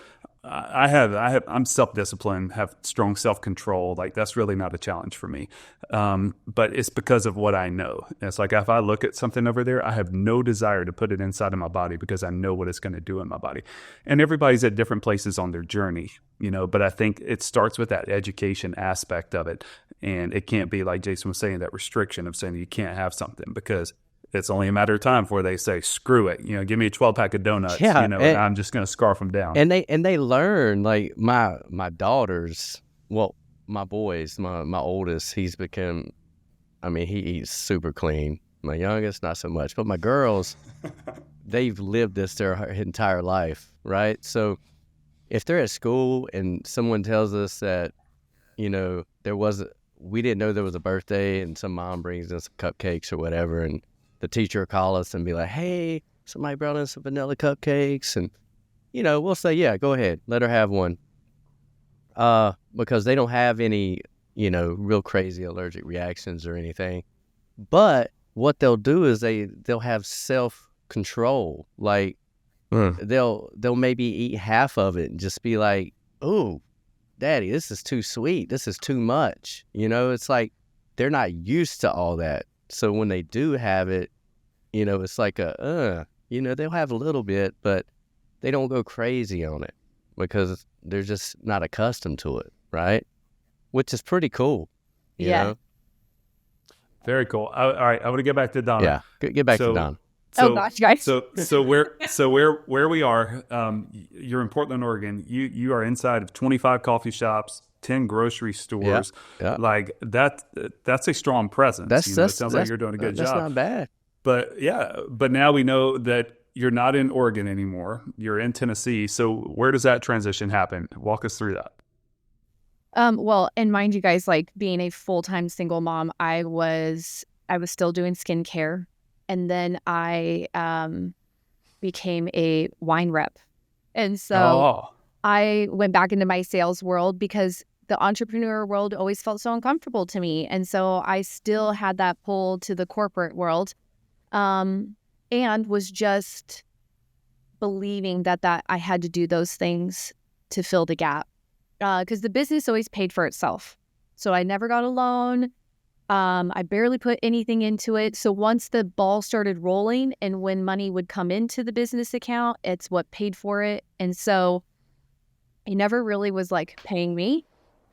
I'm self-disciplined, have strong self-control. Like that's really not a challenge for me. But it's because of what I know. It's like if I look at something over there, I have no desire to put it inside of my body because I know what it's going to do in my body. And everybody's at different places on their journey, but I think it starts with that education aspect of it. And it can't be like Jason was saying, that restriction of saying you can't have something, because it's only a matter of time before they say, screw it, give me a 12-pack of donuts, and I'm just going to scarf them down. And they learn, like my daughters, well, my boys, my oldest, he's become, he eats super clean. My youngest, not so much. But my girls, they've lived this their entire life, right? So if they're at school and someone tells us that, we didn't know there was a birthday and some mom brings in some cupcakes or whatever, and the teacher will call us and be like, hey, somebody brought in some vanilla cupcakes. And, we'll say, yeah, go ahead. Let her have one. Because they don't have any, real crazy allergic reactions or anything. But what they'll do is they'll have self-control. Like they'll maybe eat half of it and just be like, oh, Daddy, this is too sweet. This is too much. It's like they're not used to all that. So when they do have it, it's like they'll have a little bit, but they don't go crazy on it because they're just not accustomed to it, right? Which is pretty cool, you know? Very cool. All right, I want to get back to Donna. Yeah, get back to Donna. Oh gosh, guys. So where we are, you're in Portland, Oregon. You are inside of 25 coffee shops, 10 grocery stores. Yeah. Like that's a strong presence. It sounds like you're doing a good job. That's not bad. But now we know that you're not in Oregon anymore. You're in Tennessee. So where does that transition happen? Walk us through that. Well, and mind you guys, like being a full-time single mom, I was still doing skincare. And then I became a wine rep. And so Oh, I went back into my sales world because the entrepreneur world always felt so uncomfortable to me. And so I still had that pull to the corporate world, and was just believing that I had to do those things to fill the gap, because the business always paid for itself. So I never got a loan. I barely put anything into it. So once the ball started rolling and when money would come into the business account, it's what paid for it. And so it never really was like paying me.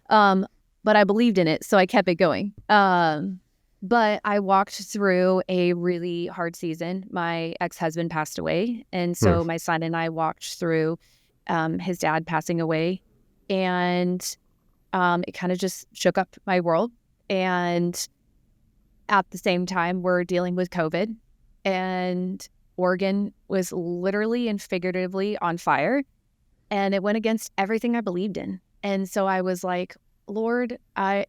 But I believed in it, so I kept it going. But I walked through a really hard season. My ex-husband passed away, and so my son and I walked through his dad passing away, and it kind of just shook up my world. And at the same time, we're dealing with COVID, and Oregon was literally and figuratively on fire, and it went against everything I believed in. And so I was like, Lord, I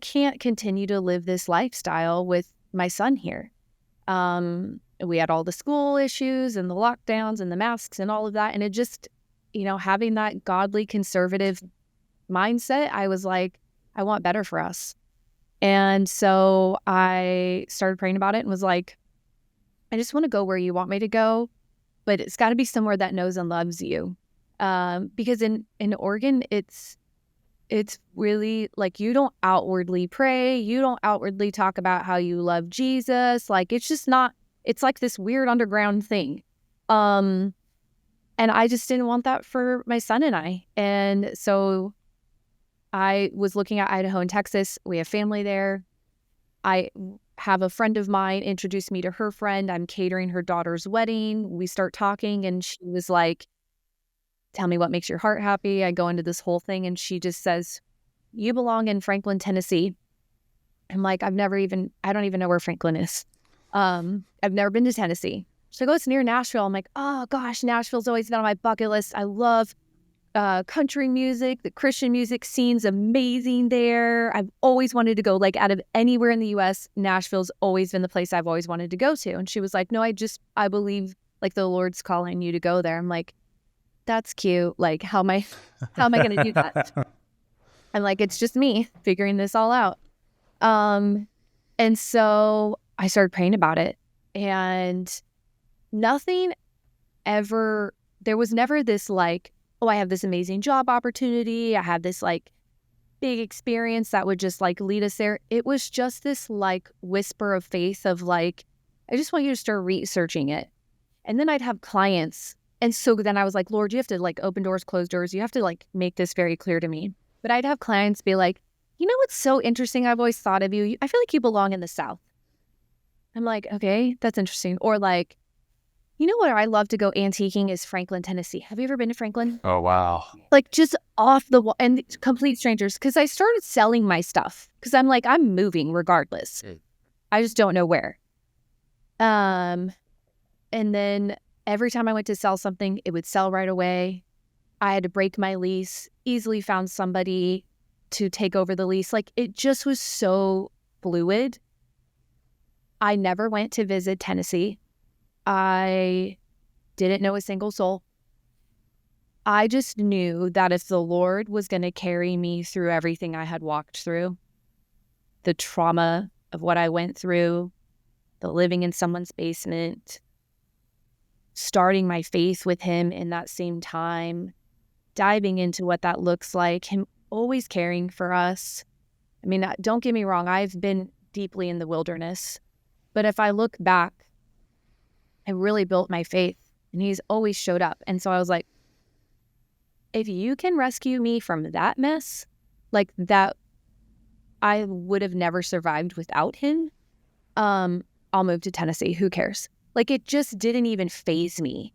can't continue to live this lifestyle with my son here. We had all the school issues and the lockdowns and the masks and all of that. And it just, having that godly conservative mindset, I was like, I want better for us. And so I started praying about it and was like, I just want to go where you want me to go, but it's got to be somewhere that knows and loves you. Because in Oregon, it's really like, you don't outwardly pray. You don't outwardly talk about how you love Jesus. Like, it's just not, it's like this weird underground thing. And I just didn't want that for my son and I. And so I was looking at Idaho and Texas. We have family there. I have a friend of mine introduce me to her friend. I'm catering her daughter's wedding. We start talking and she was like, tell me what makes your heart happy. I go into this whole thing and she just says, you belong in Franklin, Tennessee. I'm like, I don't even know where Franklin is. I've never been to Tennessee. She's like, oh, it's near Nashville. I'm like, oh gosh, Nashville's always been on my bucket list. I love country music. The Christian music scene's amazing there. I've always wanted to go, like, out of anywhere in the US, Nashville's always been the place I've always wanted to go to. And she was like, no, I believe like the Lord's calling you to go there. I'm like, that's cute. Like, how am I going to do that? I'm like, it's just me figuring this all out. And so I started praying about it, and there was never this like, oh, I have this amazing job opportunity. I have this like big experience that would just like lead us there. It was just this like whisper of faith of like, I just want you to start researching it. And then I'd have clients. And so then I was like, Lord, you have to like open doors, close doors. You have to like make this very clear to me. But I'd have clients be like, you know what's so interesting? I've always thought of you. I feel like you belong in the South. I'm like, okay, that's interesting. Or like, you know what I love to go antiquing is Franklin, Tennessee. Have you ever been to Franklin? oh, wow. Like, just off the wall, and complete strangers. Because I started selling my stuff. Because I'm like, I'm moving regardless. I just don't know where. And then every time I went to sell something, it would sell right away. I had to break my lease, easily found somebody to take over the lease. Like, it just was so fluid. I never went to visit Tennessee. I didn't know a single soul. I just knew that if the Lord was going to carry me through everything I had walked through, the trauma of what I went through, the living in someone's basement, starting my faith with him in that same time, diving into what that looks like, him always caring for us. I mean, don't get me wrong, I've been deeply in the wilderness, but if I look back, I really built my faith, and he's always showed up. And so I was like, if you can rescue me from that mess, like that I would have never survived without him, I'll move to Tennessee. Who cares? Like, it just didn't even faze me.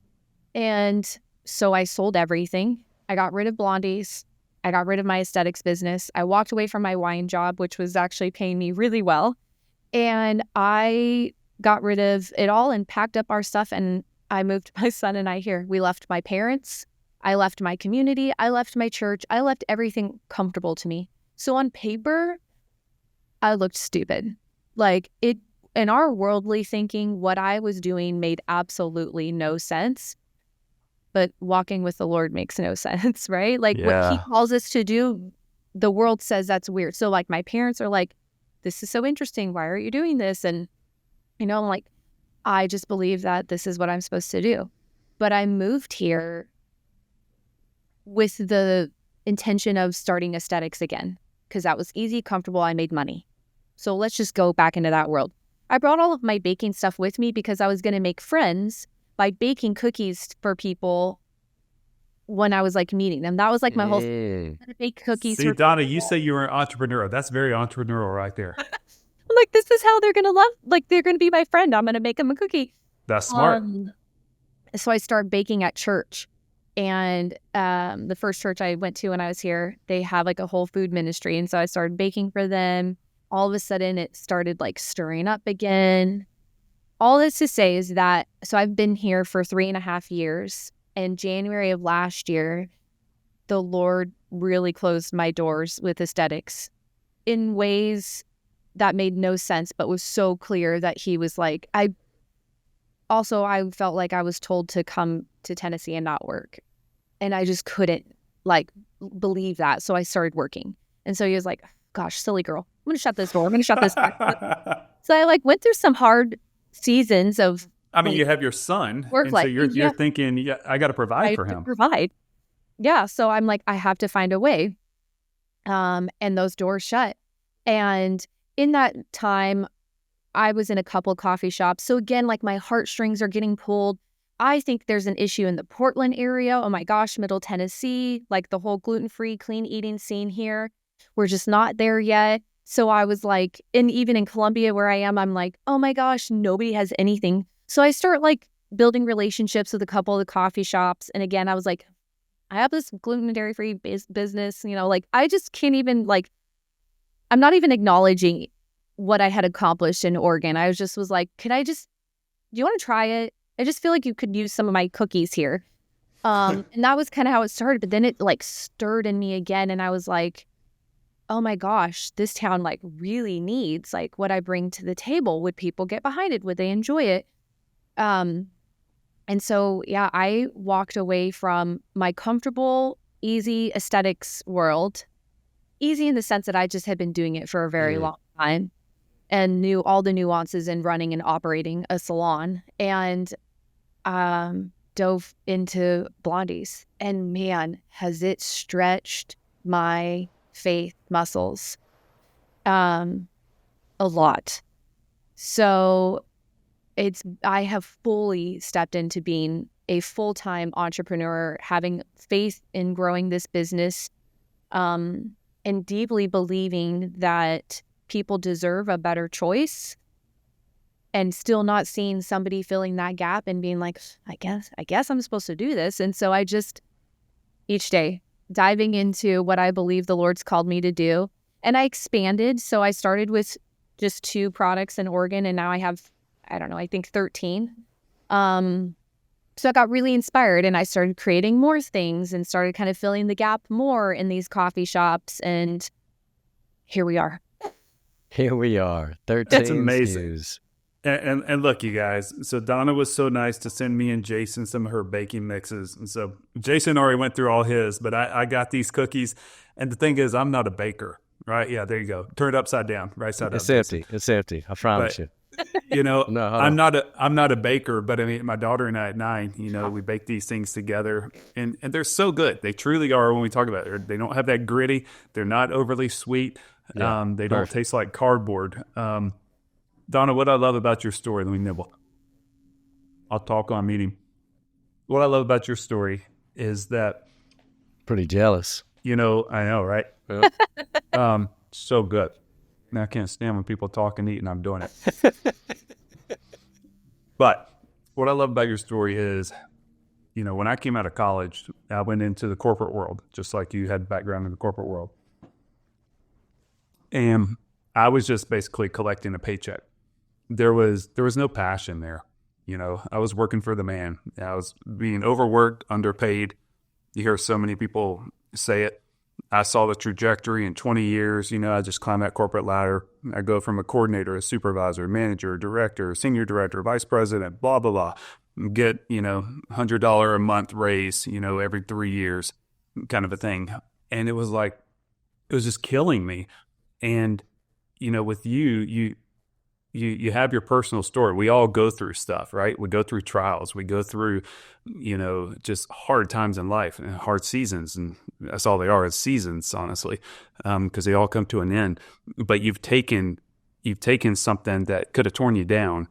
And so I sold everything. I got rid of Blondies. I got rid of my aesthetics business. I walked away from my wine job, which was actually paying me really well. And I got rid of it all and packed up our stuff, and I moved my son and I here. We left my parents. I left my community. I left my church. I left everything comfortable to me. So on paper, I looked stupid. Like, in our worldly thinking, what I was doing made absolutely no sense. But walking with the Lord makes no sense, right? Like what he calls us to do, the world says that's weird. So like my parents are like, this is so interesting. Why are you doing this? And, I'm like, I just believe that this is what I'm supposed to do. But I moved here with the intention of starting aesthetics again because that was easy, comfortable. I made money. So let's just go back into that world. I brought all of my baking stuff with me because I was going to make friends by baking cookies for people when I was like meeting them. That was like my whole thing. I'm gonna bake cookies. See, Donna, you say you were an entrepreneur. That's very entrepreneurial right there. I'm like, this is how they're going to love, like they're going to be my friend. I'm going to make them a cookie. That's smart. So I started baking at church. And the first church I went to when I was here, they have like a whole food ministry. And so I started baking for them. All of a sudden it started like stirring up again. All this to say is that, so I've been here for 3.5 years. In January of last year, the Lord really closed my doors with aesthetics in ways that made no sense, but was so clear that he was like, I felt like I was told to come to Tennessee and not work. And I just couldn't like believe that. So I started working. And so he was like, gosh, silly girl, I'm going to shut this door. I'm going to shut this door. So I like went through some hard seasons of, I mean, you have your son, work and life. so you're thinking, yeah, I got to provide for him. Provide. Yeah. So I'm like, I have to find a way. And those doors shut. And in that time, I was in a couple coffee shops. So again, like my heartstrings are getting pulled. I think there's an issue in the Portland area. Oh my gosh, Middle Tennessee, like the whole gluten-free, clean eating scene here. We're just not there yet. So I was like, and even in Columbia where I am, I'm like, oh my gosh, nobody has anything. So I start like building relationships with a couple of the coffee shops. And again, I was like, I have this gluten and dairy-free business, like I just can't even like, I'm not even acknowledging what I had accomplished in Oregon. I was like, do you want to try it? I just feel like you could use some of my cookies here. And that was kind of how it started. But then it like stirred in me again. And I was like, oh my gosh, this town like really needs like what I bring to the table. Would people get behind it? Would they enjoy it? And so, yeah, I walked away from my comfortable, easy aesthetics world. Easy in the sense that I just had been doing it for a very long time and knew all the nuances in running and operating a salon, and dove into Blondie's. And man, has it stretched my faith muscles a lot. So I have fully stepped into being a full-time entrepreneur, having faith in growing this business, and deeply believing that people deserve a better choice, and still not seeing somebody filling that gap and being like, I guess I'm supposed to do this. And so I just each day diving into what I believe the Lord's called me to do. And I expanded. So I started with just 2 products in Oregon, and now I have, I think 13. So I got really inspired, and I started creating more things and started kind of filling the gap more in these coffee shops. And here we are. 13 That's amazing. SKUs. And look, you guys, so Donna was so nice to send me and Jason some of her baking mixes. And so Jason already went through all his, but I got these cookies. And the thing is, I'm not a baker, right? Yeah, there you go. Turn it upside down, right side up. It's empty. It's empty. I promise you. No, I'm not a baker, but I mean, my daughter and I at 9, we bake these things together, and they're so good. They truly are. When we talk about it, they don't have that gritty. They're not overly sweet. Yeah, they don't taste like cardboard. Donna, what I love about your story, let me nibble. I'll talk on meeting. What I love about your story is that, pretty jealous. I know, right? Yep. So good. Now, I can't stand when people talk and eat, and I'm doing it. But what I love about your story is, when I came out of college, I went into the corporate world, just like you had background in the corporate world. And I was just basically collecting a paycheck. There was no passion there. I was working for the man. I was being overworked, underpaid. You hear so many people say it. I saw the trajectory in 20 years. I just climbed that corporate ladder, I go from a coordinator, a supervisor, manager, director, senior director, vice president, blah, blah, blah. Get, $100 a month raise, every 3 years kind of a thing. And it was like, it was just killing me. And, with you have your personal story. We all go through stuff, right? We go through trials. We go through, just hard times in life and hard seasons. And that's all they are, is seasons, honestly, because they all come to an end. But you've taken something that could have torn you down,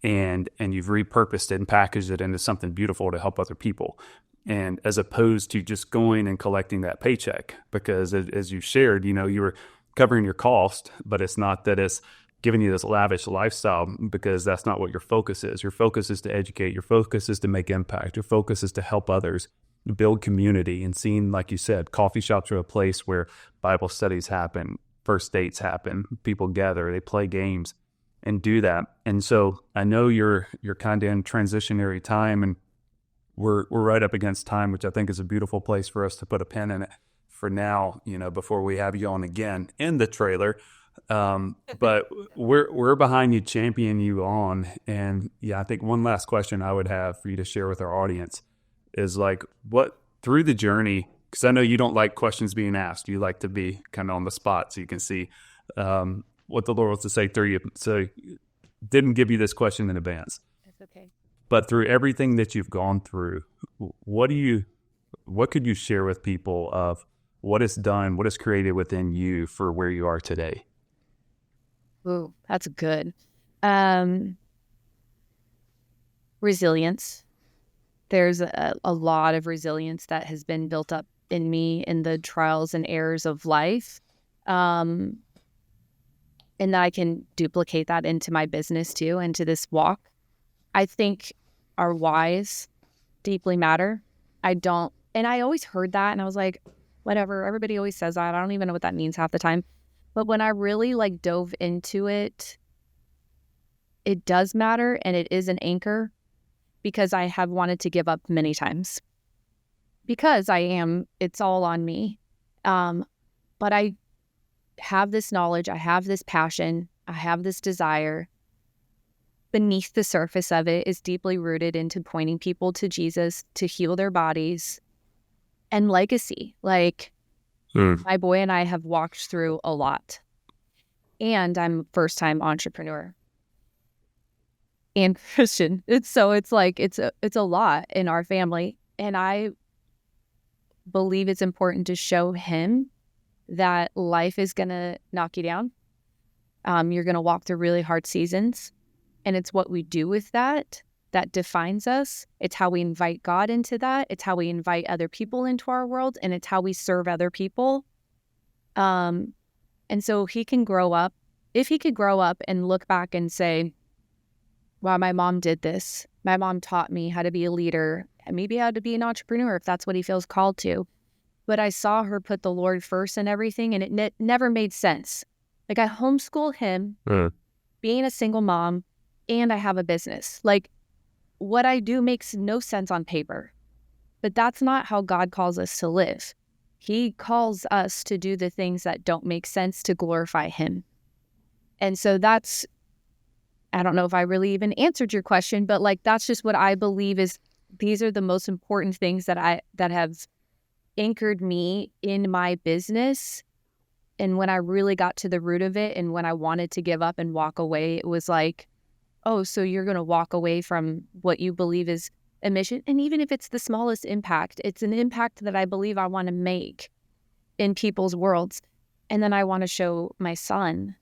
and you've repurposed it and packaged it into something beautiful to help other people. And as opposed to just going and collecting that paycheck, because as you shared, you were covering your cost, but it's not that it's giving you this lavish lifestyle, because that's not what your focus is. Your focus is to educate. Your focus is to make impact. Your focus is to help others, build community, and seeing, like you said, coffee shops are a place where Bible studies happen, first dates happen, people gather, they play games and do that. And so I know you're kind of in transitionary time, and we're right up against time, which I think is a beautiful place for us to put a pin in it for now, before we have you on again in the trailer. But we're behind you, championing you on. And I think one last question I would have for you to share with our audience is, like, what through the journey, because I know you don't like questions being asked, you like to be kind of on the spot so you can see what the Lord wants to say through you. So didn't give you this question in advance. It's okay. But through everything that you've gone through, what could you share with people of what is done, what is created within you for where you are today? Ooh, that's good. Resilience. There's a lot of resilience that has been built up in me in the trials and errors of life. And that I can duplicate that into my business too, into this walk. I think our whys deeply matter. And I always heard that, and I was like, whatever, everybody always says that. I don't even know what that means half the time. But when I really dove into it, it does matter, and it is an anchor, because I have wanted to give up many times, because it's all on me. But I have this knowledge, I have this passion, I have this desire. Beneath the surface of it is deeply rooted into pointing people to Jesus, to heal their bodies, and legacy. My boy and I have walked through a lot, and I'm a first-time entrepreneur and Christian. It's a lot in our family, and I believe it's important to show him that life is gonna knock you down. You're gonna walk through really hard seasons, and it's what we do with that defines us. It's how we invite God into that. It's how we invite other people into our world, and it's how we serve other people. And so he can grow up. If he could grow up and look back and say, wow, my mom did this. My mom taught me how to be a leader, and maybe how to be an entrepreneur if that's what he feels called to. But I saw her put the Lord first in everything, and it never made sense. I homeschool him, being a single mom, and I have a business. What I do makes no sense on paper, but that's not how God calls us to live. He calls us to do the things that don't make sense to glorify him. And so I don't know if I really even answered your question, but that's just what I believe is, these are the most important things that have anchored me in my business. And when I really got to the root of it, and when I wanted to give up and walk away, it was like, oh, so you're going to walk away from what you believe is a mission. And even if it's the smallest impact, it's an impact that I believe I want to make in people's worlds. And then I want to show my son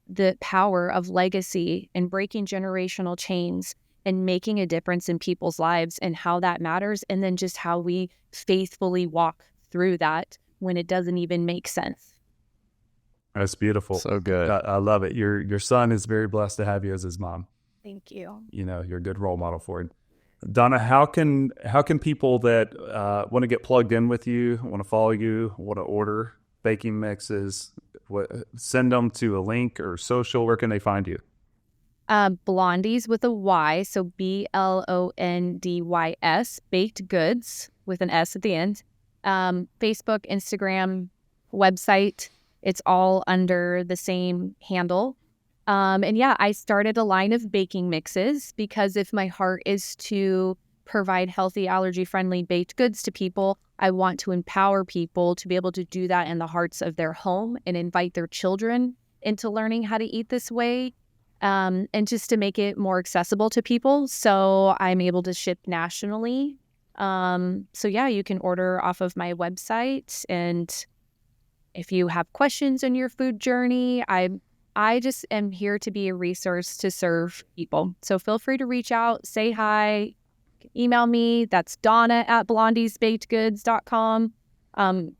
the power of legacy and breaking generational chains and making a difference in people's lives, and how that matters. And then just how we faithfully walk through that when it doesn't even make sense. That's beautiful. So good. I love it. Your son is very blessed to have you as his mom. Thank you. You're a good role model for him. Donna, how can people that want to get plugged in with you, want to follow you, want to order baking mixes, send them to a link or social? Where can they find you? Blondies with a Y, so BLONDYS, baked goods with an S at the end. Facebook, Instagram, website. It's all under the same handle. And yeah, I started a line of baking mixes because if my heart is to provide healthy, allergy-friendly baked goods to people, I want to empower people to be able to do that in the hearts of their home and invite their children into learning how to eat this way, and just to make it more accessible to people. So I'm able to ship nationally. So yeah, you can order off of my website. And if you have questions in your food journey, I just am here to be a resource to serve people. So feel free to reach out, say hi, email me. That's Donna@blondiesbakedgoods.com.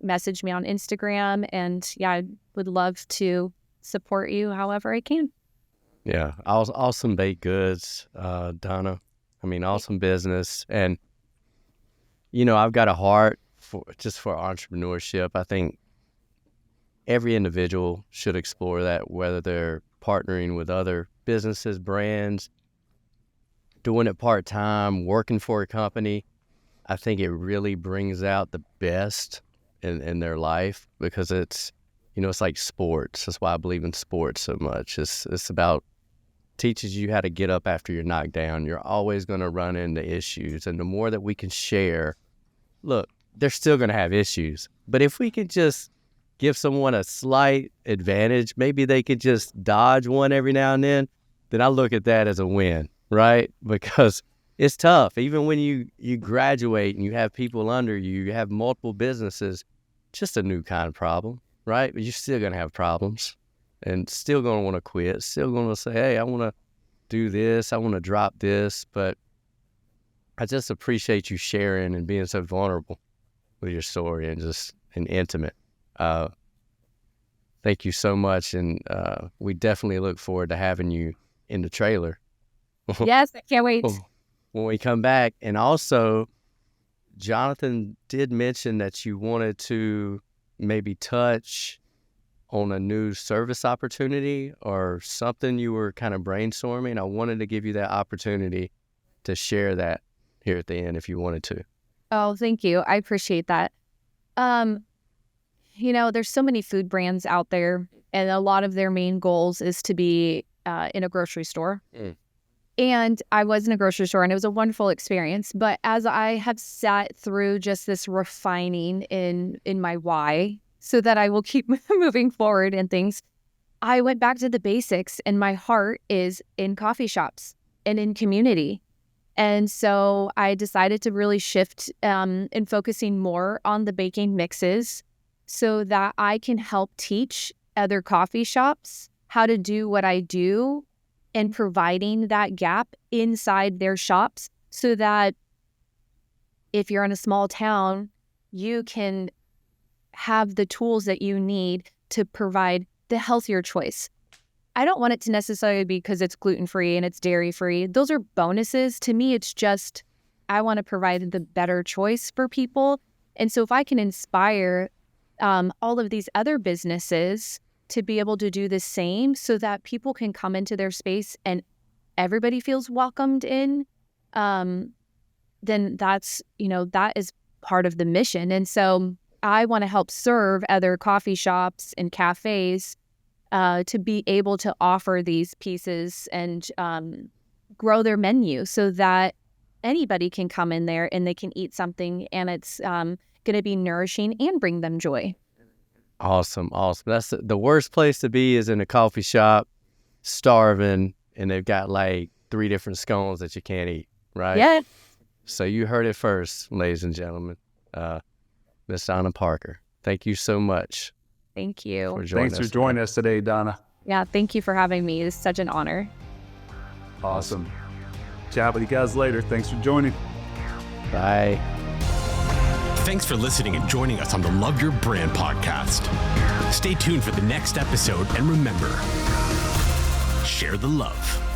Message me on Instagram. And yeah, I would love to support you however I can. Yeah, awesome baked goods, Donna. I mean, awesome business. And, I've got a heart for entrepreneurship. I think every individual should explore that, whether they're partnering with other businesses, brands, doing it part-time, working for a company. I think it really brings out the best in their life, because it's like sports. That's why I believe in sports so much. It's about teaches you how to get up after you're knocked down. You're always going to run into issues. And the more that we can share, look, they're still going to have issues. But if we could just give someone a slight advantage, maybe they could just dodge one every now and then I look at that as a win, right? Because it's tough. Even when you graduate and you have people under you, you have multiple businesses, just a new kind of problem, right? But you're still going to have problems and still going to want to quit, still going to say, hey, I want to do this, I want to drop this. But I just appreciate you sharing and being so vulnerable with your story and intimate. Thank you so much. And we definitely look forward to having you in the trailer. Yes, I can't wait. When we come back. And also, Jonathan did mention that you wanted to maybe touch on a new service opportunity or something you were kind of brainstorming. I wanted to give you that opportunity to share that here at the end if you wanted to. Oh, thank you. I appreciate that. There's so many food brands out there, and a lot of their main goals is to be in a grocery store. And I was in a grocery store, and it was a wonderful experience. But as I have sat through just this refining in my why, so that I will keep moving forward and things, I went back to the basics, and my heart is in coffee shops and in community. And so I decided to really shift in focusing more on the baking mixes so that I can help teach other coffee shops how to do what I do, and providing that gap inside their shops so that if you're in a small town, you can have the tools that you need to provide the healthier choice. I don't want it to necessarily be because it's gluten-free and it's dairy-free. Those are bonuses. To me, it's just I want to provide the better choice for people. And so if I can inspire all of these other businesses to be able to do the same so that people can come into their space and everybody feels welcomed in, then that is part of the mission. And so I want to help serve other coffee shops and cafes to be able to offer these pieces and grow their menu so that anybody can come in there and they can eat something and it's going to be nourishing and bring them joy. Awesome. That's the worst place to be is in a coffee shop, starving, and they've got like 3 different scones that you can't eat, right? Yeah. So you heard it first, ladies and gentlemen. Miss Donna Parker, thank you so much. Thank you. Thanks for joining us today, Donna. Yeah, thank you for having me. It's such an honor. Awesome. Chat with you guys later. Thanks for joining. Bye. Thanks for listening and joining us on the Love Your Brand podcast. Stay tuned for the next episode, and remember, share the love.